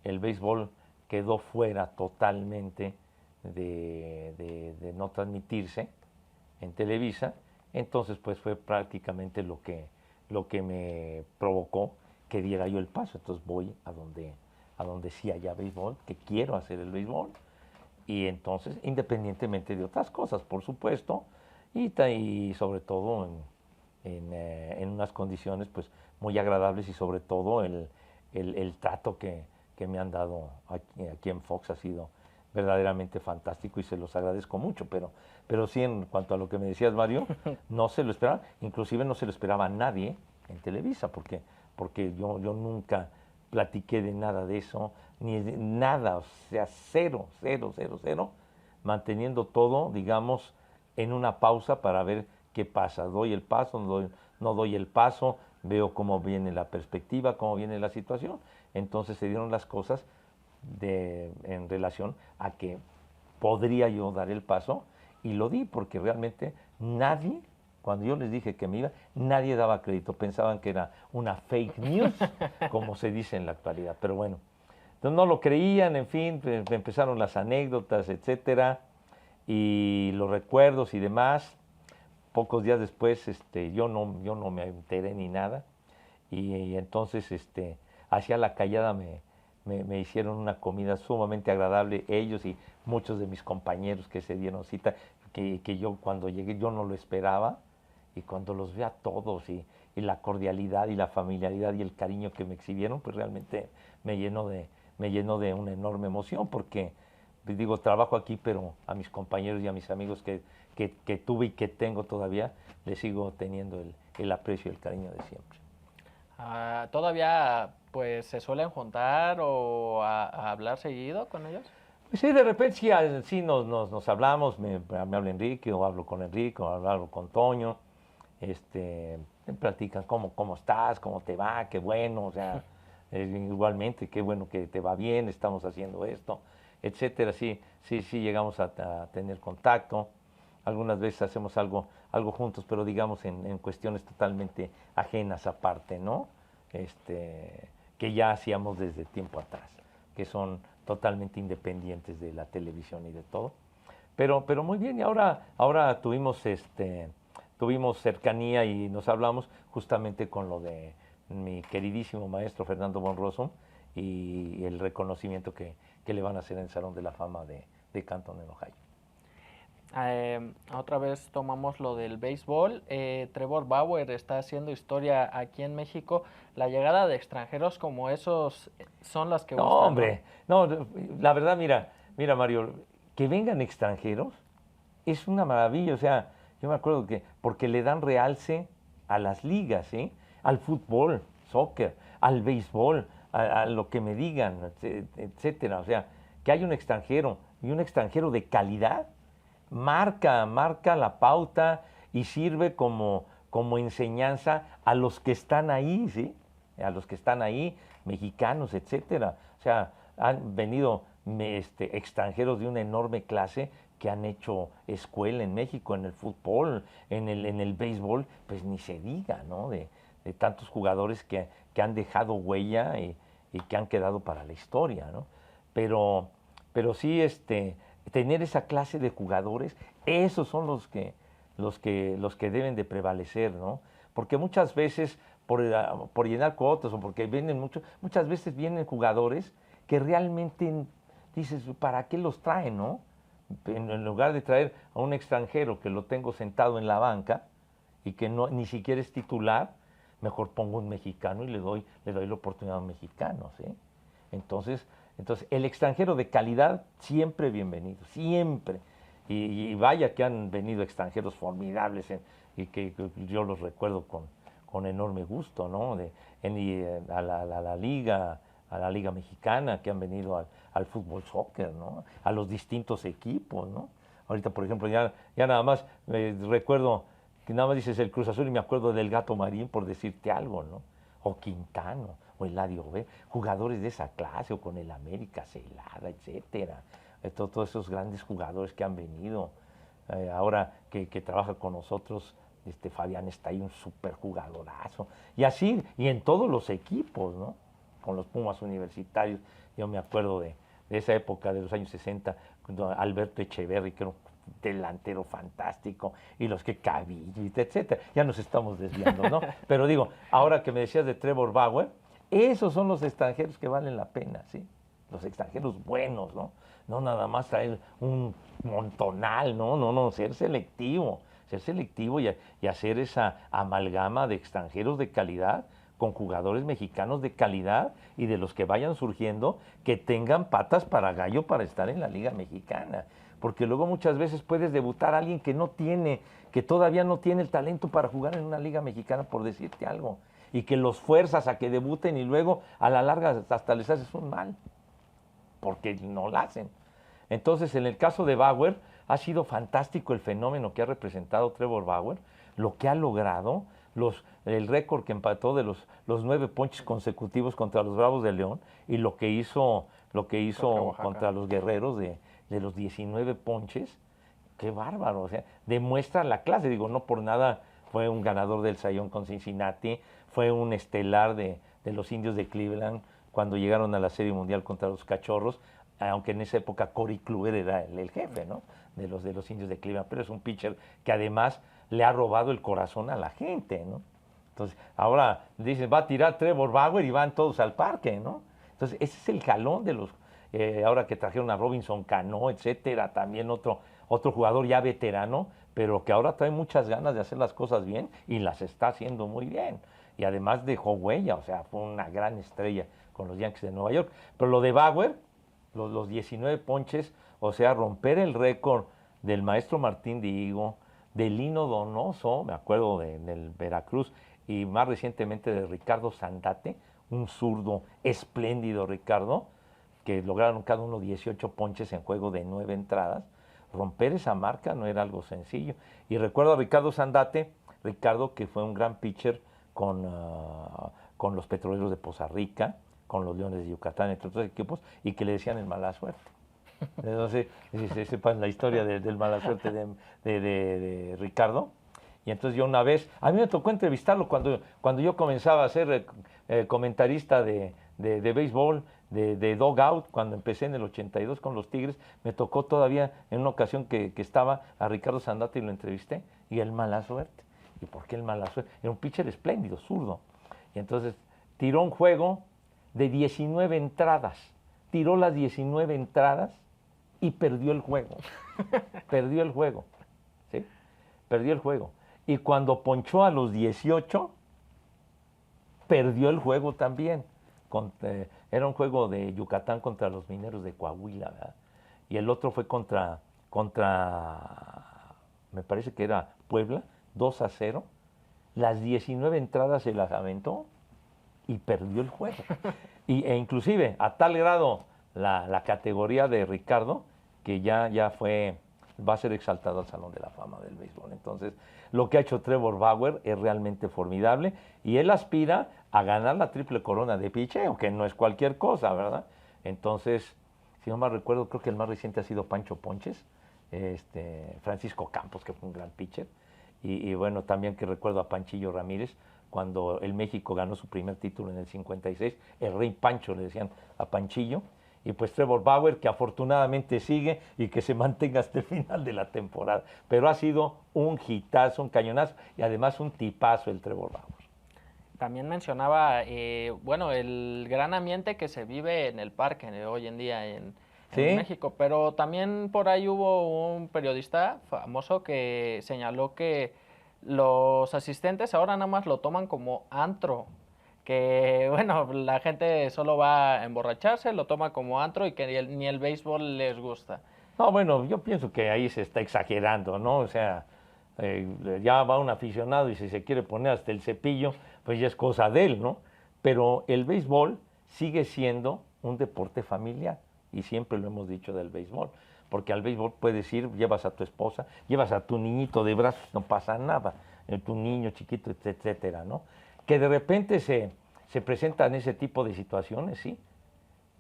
el béisbol quedó fuera totalmente de no transmitirse en Televisa, entonces pues fue prácticamente lo que me provocó que diera yo el paso. Entonces voy a donde sí haya béisbol, que quiero hacer el béisbol, y entonces, independientemente de otras cosas, por supuesto, y sobre todo en unas condiciones pues muy agradables y sobre todo el trato que me han dado aquí en Fox ha sido verdaderamente fantástico y se los agradezco mucho, pero sí, en cuanto a lo que me decías, Mario, no se lo esperaba, inclusive no se lo esperaba a nadie en Televisa, porque yo nunca platiqué de nada de eso, ni de nada, o sea, cero, cero, cero, cero, manteniendo todo, digamos, en una pausa para ver qué pasa. Doy el paso, no doy el paso, veo cómo viene la perspectiva, cómo viene la situación. Entonces se dieron las cosas en relación a que podría yo dar el paso y lo di porque realmente nadie, cuando yo les dije que me iba, nadie daba crédito, pensaban que era una fake news, como se dice en la actualidad, pero bueno, entonces no lo creían, en fin, empezaron las anécdotas, etcétera, y los recuerdos y demás. Pocos días después, yo no me enteré ni nada, y entonces, hacia la callada me hicieron una comida sumamente agradable, ellos y muchos de mis compañeros que se dieron cita, que yo cuando llegué yo no lo esperaba, y cuando los vi a todos y la cordialidad y la familiaridad y el cariño que me exhibieron, pues realmente me llenó de una enorme emoción, porque digo, trabajo aquí, pero a mis compañeros y a mis amigos que tuve y que tengo todavía, les sigo teniendo el aprecio y el cariño de siempre. ¿Todavía pues se suelen juntar o a hablar seguido con ellos? Pues sí, de repente sí nos hablamos, me habla Enrique, o hablo con Enrique, o hablo con Toño, me platican cómo estás, cómo te va, qué bueno, o sea, igualmente, qué bueno que te va bien, estamos haciendo esto, etcétera. Sí llegamos a tener contacto. Algunas veces hacemos algo juntos, pero digamos en cuestiones totalmente ajenas aparte, ¿no? Que ya hacíamos desde tiempo atrás, que son totalmente independientes de la televisión y de todo. Pero muy bien, y ahora tuvimos cercanía y nos hablamos justamente con lo de mi queridísimo maestro Fernando Bonroso y el reconocimiento que le van a hacer en el Salón de la Fama de Canton en Ohio. Otra vez tomamos lo del béisbol. Trevor Bauer está haciendo historia aquí en México. La llegada de extranjeros como esos son las que No, gustan, hombre, no, la verdad, mira Mario, que vengan extranjeros es una maravilla, o sea, yo me acuerdo que porque le dan realce a las ligas, ¿sí? Al fútbol, soccer, al béisbol, a lo que me digan, etcétera, o sea, que hay un extranjero y un extranjero de calidad marca la pauta y sirve como enseñanza a los que están ahí, ¿sí? A los que están ahí, mexicanos, etcétera. O sea, han venido extranjeros de una enorme clase que han hecho escuela en México, en el fútbol, en el béisbol, pues ni se diga, ¿no? De tantos jugadores que han dejado huella y que han quedado para la historia, ¿no? Pero sí, tener esa clase de jugadores, esos son los que deben de prevalecer, ¿no? Porque muchas veces, por llenar cuotas o porque muchas veces vienen jugadores que realmente dices, ¿para qué los traen, no? En lugar de traer a un extranjero que lo tengo sentado en la banca y que ni siquiera es titular, mejor pongo un mexicano y le doy la oportunidad a un mexicano, ¿sí? Entonces, el extranjero de calidad siempre bienvenido, siempre. Y vaya que han venido extranjeros formidables y que yo los recuerdo con enorme gusto, ¿no? A la Liga Mexicana, que han venido al fútbol soccer, ¿no? A los distintos equipos, ¿no? Ahorita, por ejemplo, ya nada más recuerdo que nada más dices el Cruz Azul y me acuerdo del Gato Marín, por decirte algo, ¿no? O Quintano, o Eladio B, jugadores de esa clase, o con el América, Celada, etcétera. Todos esos grandes jugadores que han venido. Ahora que trabaja con nosotros, Fabián está ahí, un súper jugadorazo. Y así, y en todos los equipos, ¿no? Con los Pumas universitarios. Yo me acuerdo de esa época de los años 60, cuando Alberto Echeverri, que era un delantero fantástico, y los que Cabillo, etcétera. Ya nos estamos desviando, ¿no? Pero digo, ahora que me decías de Trevor Bauer, esos son los extranjeros que valen la pena, ¿sí? Los extranjeros buenos, ¿no? No nada más traer un montonal, no, ser selectivo y hacer esa amalgama de extranjeros de calidad con jugadores mexicanos de calidad y de los que vayan surgiendo que tengan patas para gallo para estar en la Liga Mexicana. Porque luego muchas veces puedes debutar a alguien que todavía no tiene el talento para jugar en una Liga Mexicana, por decirte algo, y que los fuerzas a que debuten y luego a la larga hasta les haces un mal, porque no la hacen. Entonces, en el caso de Bauer, ha sido fantástico el fenómeno que ha representado Trevor Bauer, lo que ha logrado, el récord que empató de los 9 ponches consecutivos contra los Bravos de León y lo que hizo contra los Guerreros de los 19 ponches. Qué bárbaro, o sea, demuestra la clase, digo, no por nada fue un ganador del Cy Young con Cincinnati, fue un estelar de los Indios de Cleveland cuando llegaron a la Serie Mundial contra los Cachorros, aunque en esa época Corey Kluber era el jefe, ¿no? de los Indios de Cleveland, pero es un pitcher que además le ha robado el corazón a la gente, ¿no? Entonces, ahora dicen, va a tirar Trevor Bauer y van todos al parque, ¿no? Entonces, ese es el jalón de los, ahora que trajeron a Robinson Cano, etcétera, también otro jugador ya veterano, pero que ahora trae muchas ganas de hacer las cosas bien y las está haciendo muy bien. Y además dejó huella, o sea, fue una gran estrella con los Yankees de Nueva York. Pero lo de Bauer, los 19 ponches, o sea, romper el récord del maestro Martín Dihigo, de Lino Donoso, me acuerdo del Veracruz, y más recientemente de Ricardo Sandate, un zurdo espléndido, Ricardo, que lograron cada uno 18 ponches en juego de 9 entradas. Romper esa marca no era algo sencillo. Y recuerdo a Ricardo Sandate, Ricardo que fue un gran pitcher con los Petroleros de Poza Rica, con los Leones de Yucatán, entre otros equipos, y que le decían el mala suerte. No sé si sepan la historia del mala suerte de Ricardo. Y entonces yo una vez, a mí me tocó entrevistarlo cuando yo comenzaba a ser comentarista de béisbol, de dugout, cuando empecé en el 82 con los Tigres, me tocó todavía en una ocasión que estaba a Ricardo Sandate y lo entrevisté, y el mala suerte. ¿Y por qué el mala suerte? Era un pitcher espléndido, zurdo. Y entonces tiró un juego de 19 entradas, tiró las 19 entradas y perdió el juego. Perdió el juego, ¿sí? Perdió el juego. Y cuando ponchó a los 18, perdió el juego también. Era un juego de Yucatán contra los Mineros de Coahuila, ¿verdad? Y el otro fue contra, me parece que era Puebla, 2-0. Las 19 entradas se las aventó y perdió el juego. E inclusive, a tal grado la categoría de Ricardo, que ya va a ser exaltado al Salón de la Fama del béisbol. Entonces, lo que ha hecho Trevor Bauer es realmente formidable y él aspira a ganar la triple corona de picheo, que no es cualquier cosa, ¿verdad? Entonces, si no mal recuerdo, creo que el más reciente ha sido Pancho Ponches, Francisco Campos, que fue un gran pitcher, y bueno, también que recuerdo a Panchillo Ramírez, cuando el México ganó su primer título en el 56, el Rey Pancho le decían a Panchillo, y pues Trevor Bauer, que afortunadamente sigue y que se mantenga hasta el final de la temporada. Pero ha sido un hitazo, un cañonazo y además un tipazo el Trevor Bauer. También mencionaba, bueno, el gran ambiente que se vive en el parque hoy en día en México, pero también por ahí hubo un periodista famoso que señaló que los asistentes ahora nada más lo toman como antro, que bueno, la gente solo va a emborracharse, lo toma como antro y que ni el béisbol les gusta. No, bueno, yo pienso que ahí se está exagerando, ¿no? O sea, ya va un aficionado y si se quiere poner hasta el cepillo, pues ya es cosa de él, ¿no? Pero el béisbol sigue siendo un deporte familiar y siempre lo hemos dicho del béisbol, porque al béisbol puedes ir, llevas a tu esposa, llevas a tu niñito de brazos, no pasa nada, tu niño chiquito, etcétera, ¿no? Que de repente se presentan ese tipo de situaciones, sí,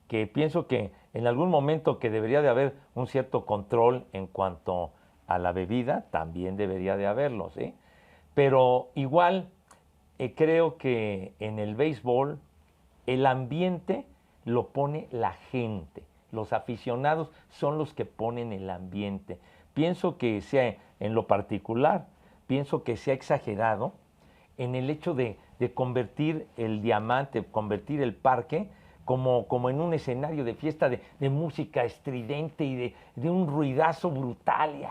que pienso que en algún momento que debería de haber un cierto control en cuanto a la bebida, también debería de haberlo, ¿sí? Pero igual creo que en el béisbol el ambiente lo pone la gente, los aficionados son los que ponen el ambiente. Pienso que sea, en lo particular, pienso que se ha exagerado en el hecho de convertir el Diamante, convertir el parque como en un escenario de fiesta de música estridente y de un ruidazo brutal.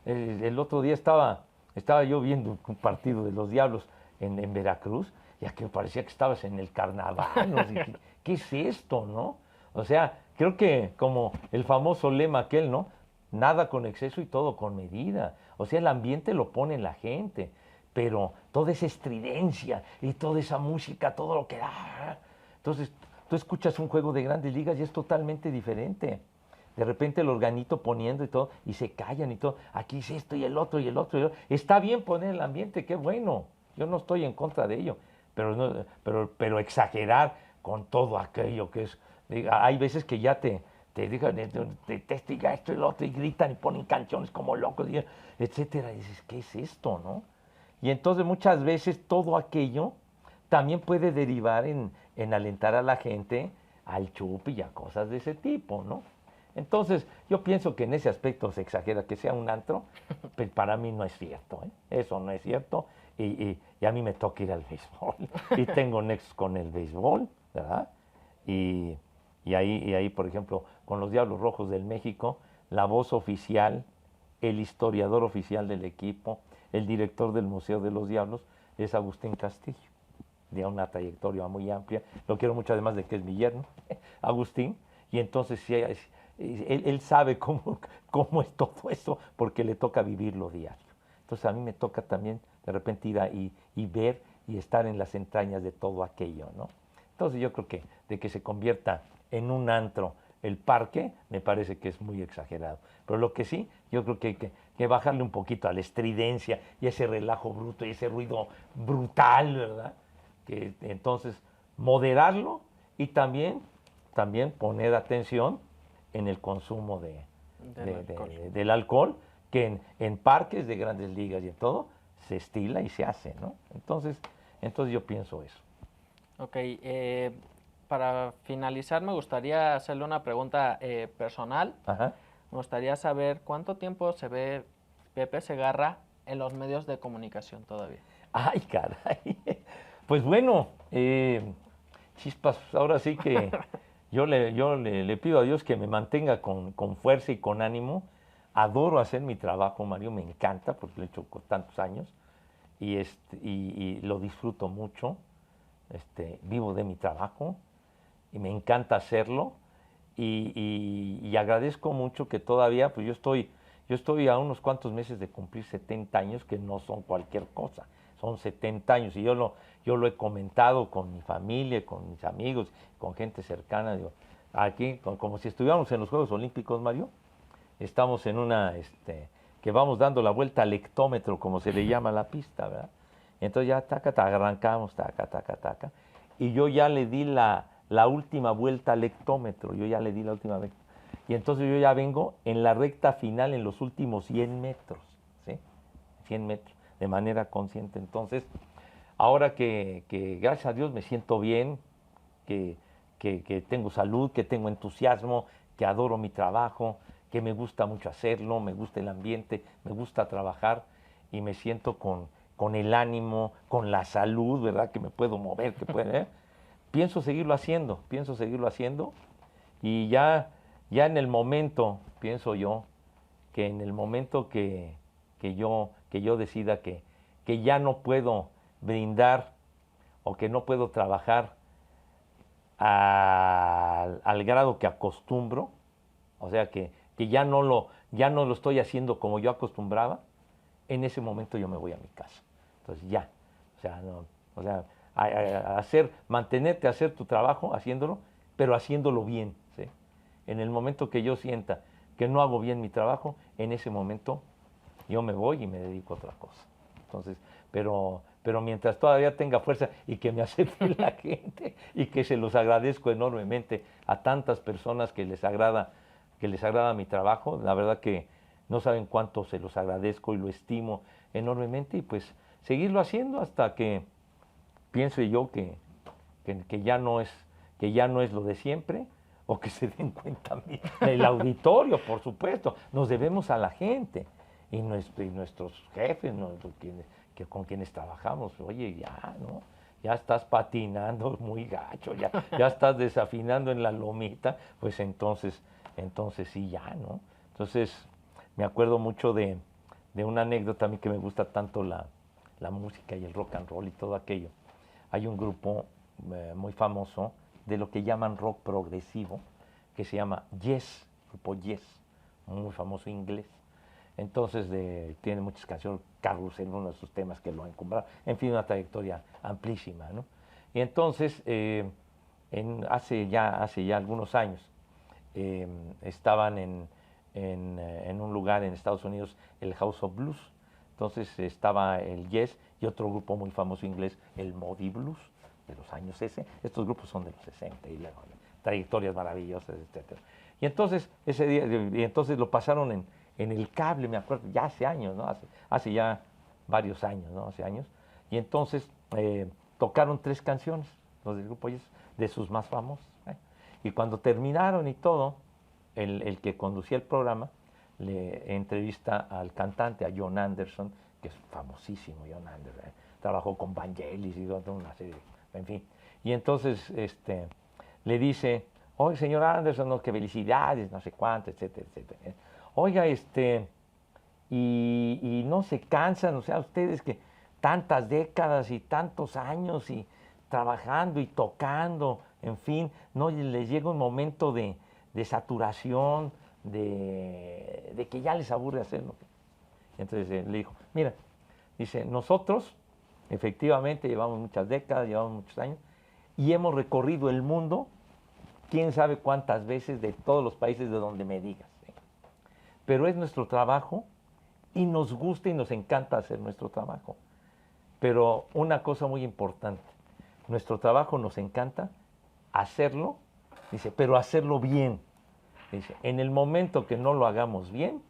El otro día estaba yo viendo un partido de los Diablos en Veracruz ya que parecía que estabas en el carnaval, ¿no? ¿Qué es esto, no? O sea, creo que como el famoso lema aquel, ¿no? Nada con exceso y todo con medida. O sea, el ambiente lo pone la gente, pero toda esa estridencia y toda esa música, todo lo que da. Entonces, tú escuchas un juego de Grandes Ligas y es totalmente diferente. De repente el organito poniendo y todo, y se callan y todo. Aquí es esto y el otro y el otro y el otro. Está bien poner el ambiente, qué bueno. Yo no estoy en contra de ello, pero, no, pero exagerar con todo aquello que es. Hay veces que ya te digan, te testiga esto y lo otro, y gritan y ponen canciones como locos, etcétera. Y dices, ¿qué es esto, no? Y entonces muchas veces todo aquello también puede derivar en alentar a la gente al chupi y a cosas de ese tipo, ¿no? Entonces, yo pienso que en ese aspecto se exagera que sea un antro, pero para mí no es cierto, ¿eh? Eso no es cierto, y a mí me toca ir al béisbol, y tengo nexos con el béisbol, ¿verdad? Y, y ahí, por ejemplo, con los Diablos Rojos del México, la voz oficial, el historiador oficial del equipo, el director del Museo de los Diablos, es Agustín Castillo, de una trayectoria muy amplia. Lo quiero mucho, además de que es mi yerno, Agustín, y entonces sí, él sabe cómo es todo eso, porque le toca vivirlo diario. Entonces a mí me toca también de repente ir y ver y estar en las entrañas de todo aquello, ¿no? Entonces yo creo que de que se convierta en un antro el parque, me parece que es muy exagerado. Pero lo que sí, yo creo que hay que bajarle un poquito a la estridencia y ese relajo bruto y ese ruido brutal, ¿verdad? Que entonces moderarlo y también poner atención en el consumo del alcohol, que en parques de Grandes Ligas y en todo se estila y se hace, ¿no? Entonces yo pienso eso. Ok, para finalizar me gustaría hacerle una pregunta personal. Ajá. Me gustaría saber cuánto tiempo se ve Pepe Segarra en los medios de comunicación todavía. Ay, caray. Pues bueno, chispas, ahora sí que yo le pido a Dios que me mantenga con fuerza y con ánimo. Adoro hacer mi trabajo, Mario, me encanta porque lo he hecho por tantos años y lo disfruto mucho. Vivo de mi trabajo y me encanta hacerlo y agradezco mucho que todavía, pues yo estoy a unos cuantos meses de cumplir 70 años, que no son cualquier cosa, son 70 años y yo lo he comentado con mi familia, con mis amigos, con gente cercana, digo, aquí como si estuviéramos en los Juegos Olímpicos, Mario, estamos en que vamos dando la vuelta al hectómetro, como se le llama a la pista, ¿verdad? Entonces ya taca, taca, arrancamos, taca, taca, taca, y yo ya le di la última vuelta al hectómetro, yo ya le di la última vez. Y entonces yo ya vengo en la recta final, en los últimos 100 metros, ¿sí? 100 metros, de manera consciente. Entonces, ahora que gracias a Dios me siento bien, que tengo salud, que tengo entusiasmo, que adoro mi trabajo, que me gusta mucho hacerlo, me gusta el ambiente, me gusta trabajar y me siento con el ánimo, con la salud, ¿verdad? Que me puedo mover, que puedo, pienso seguirlo haciendo y ya en el momento, pienso yo, que en el momento que yo decida que ya no puedo brindar o que no puedo trabajar al grado que acostumbro, o sea que ya no lo estoy haciendo como yo acostumbraba, en ese momento yo me voy a mi casa. Entonces ya, o sea, no, o sea, mantenerte a hacer tu trabajo haciéndolo, pero haciéndolo bien, ¿sí? En el momento que yo sienta que no hago bien mi trabajo, en ese momento yo me voy y me dedico a otra cosa. Entonces, pero mientras todavía tenga fuerza y que me acepte la gente y que se los agradezco enormemente a tantas personas que les agrada mi trabajo, la verdad que no saben cuánto se los agradezco y lo estimo enormemente y pues seguirlo haciendo hasta que pienso yo que ya no es lo de siempre o que se den cuenta el auditorio, por supuesto, nos debemos a la gente y nuestros jefes, ¿no? Con quienes trabajamos, oye, ya, ¿no? Ya estás patinando muy gacho, ya estás desafinando en la lomita, pues entonces sí, ya, ¿no? Entonces, me acuerdo mucho de una anécdota a mí que me gusta tanto la música y el rock and roll y todo aquello. hay un grupo muy famoso de lo que llaman rock progresivo, que se llama Yes, grupo Yes, muy famoso inglés. Entonces tiene muchas canciones, Carrusel, uno de sus temas que lo han comprado, en fin, una trayectoria amplísima, ¿no? Y entonces, hace ya algunos años, estaban en un lugar en Estados Unidos, el House of Blues. Entonces estaba el Yes y otro grupo muy famoso inglés, el Moody Blues, de los años ese. Estos grupos son de los 60 y luego trayectorias maravillosas, etc. Y entonces ese día, lo pasaron en el cable, me acuerdo, ya hace años, ¿no? Hace ya varios años, ¿no? Hace años. Y entonces tocaron 3 canciones, los del grupo Yes, de sus más famosos. Y cuando terminaron y todo, el que conducía el programa le entrevista al cantante, a Jon Anderson, que es famosísimo Jon Anderson, trabajó con Vangelis y toda una serie, en fin. Y entonces le dice, oye, señor Anderson, no, que felicidades, no sé cuánto, etcétera, etcétera. Oiga, y no se cansan, o sea, ustedes que tantas décadas y tantos años y trabajando y tocando, en fin, no les llega un momento de saturación, de que ya les aburre hacerlo. Entonces le dijo, mira, dice, nosotros efectivamente llevamos muchas décadas, llevamos muchos años y hemos recorrido el mundo, quién sabe cuántas veces, de todos los países de donde me digas. Pero es nuestro trabajo y nos gusta y nos encanta hacer nuestro trabajo. Pero una cosa muy importante, nuestro trabajo nos encanta hacerlo, dice, pero hacerlo bien. Dice, en el momento que no lo hagamos bien,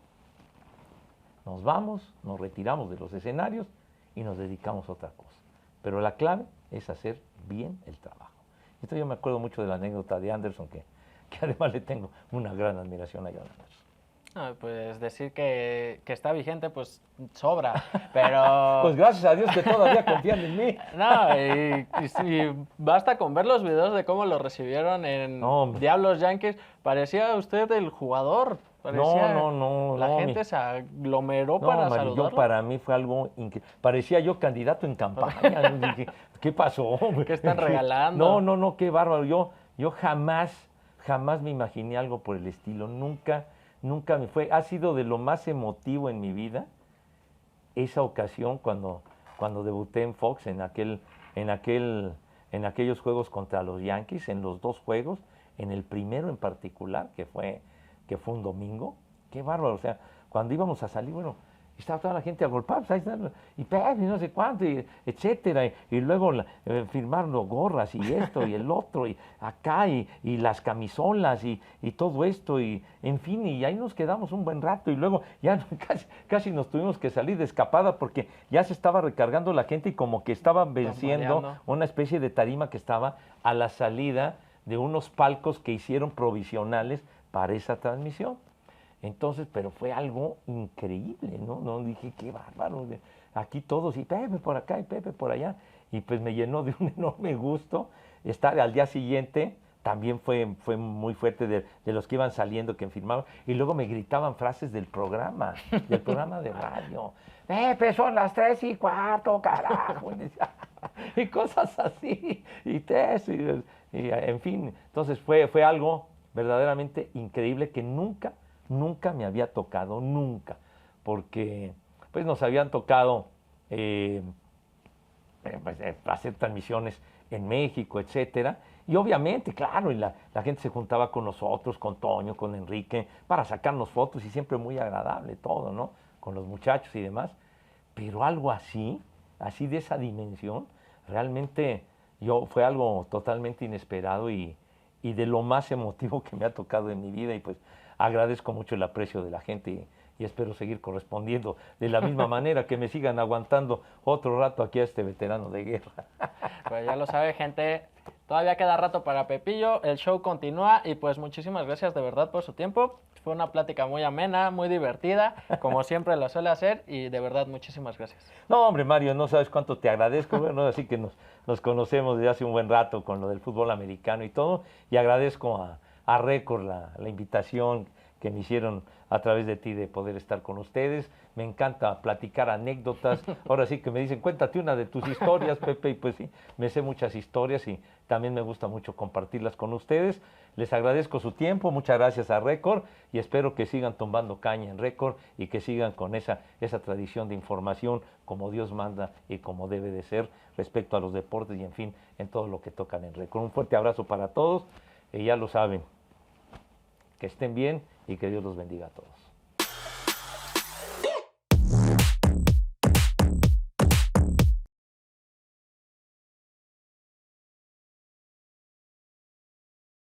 nos vamos, nos retiramos de los escenarios y nos dedicamos a otra cosa. Pero la clave es hacer bien el trabajo. Esto yo me acuerdo mucho de la anécdota de Anderson, que además le tengo una gran admiración a Jon Anderson. Pues decir que está vigente, pues sobra, pero... Pues gracias a Dios que todavía confían en mí. No, y basta con ver los videos de cómo lo recibieron en Diablos Yankees. Parecía usted el jugador. Parecía No. La gente se aglomeró para saludarlo. Para mí fue algo increíble. Parecía yo candidato en campaña. Dije, ¿qué pasó? ¿Qué están regalando? No, qué bárbaro. Yo jamás me imaginé algo por el estilo. Nunca me fue. Ha sido de lo más emotivo en mi vida esa ocasión cuando debuté en Fox en aquellos juegos contra los Yankees, en los 2 juegos, en el primero en particular, que fue un domingo. Qué bárbaro. O sea, cuando íbamos a salir, bueno, estaba toda la gente agolpada, pues ahí está, y Pepe, no sé cuánto, y etcétera, y luego firmando gorras y esto y el otro, y acá, y las camisolas, y todo esto, y en fin, y ahí nos quedamos un buen rato, y luego ya casi nos tuvimos que salir de escapada porque ya se estaba recargando la gente y como que estaban venciendo una especie de tarima que estaba a la salida de unos palcos que hicieron provisionales para esa transmisión. Entonces, pero fue algo increíble, ¿no? Dije, qué bárbaro, aquí todos, y Pepe por acá, y Pepe por allá, y pues me llenó de un enorme gusto estar al día siguiente. También fue muy fuerte de los que iban saliendo, que firmaban, y luego me gritaban frases del programa de radio. Pepe, son las 3:15, carajo, y cosas así, y en fin. Entonces fue algo verdaderamente increíble que nunca me había tocado, nunca, porque pues nos habían tocado hacer transmisiones en México, etcétera, y obviamente, claro, y la gente se juntaba con nosotros, con Toño, con Enrique, para sacarnos fotos, y siempre muy agradable todo, ¿no? Con los muchachos y demás, pero algo así de esa dimensión, realmente fue algo totalmente inesperado y de lo más emotivo que me ha tocado en mi vida, y pues agradezco mucho el aprecio de la gente y espero seguir correspondiendo de la misma manera, que me sigan aguantando otro rato aquí a este veterano de guerra. Pues ya lo sabe, gente, todavía queda rato para Pepillo, el show continúa y pues muchísimas gracias de verdad por su tiempo. Fue una plática muy amena, muy divertida, como siempre lo suele hacer, y de verdad muchísimas gracias. No, hombre, Mario, no sabes cuánto te agradezco, bueno, así que nos conocemos desde hace un buen rato con lo del fútbol americano y todo, y agradezco a Record la invitación que me hicieron a través de ti de poder estar con ustedes. Me encanta platicar anécdotas. Ahora sí que me dicen, cuéntate una de tus historias, Pepe, y pues sí, me sé muchas historias y también me gusta mucho compartirlas con ustedes. Les agradezco su tiempo, muchas gracias a Récord y espero que sigan tomando caña en Récord y que sigan con esa tradición de información como Dios manda y como debe de ser respecto a los deportes y en fin, en todo lo que tocan en Récord. Un fuerte abrazo para todos y ya lo saben, que estén bien y que Dios los bendiga a todos.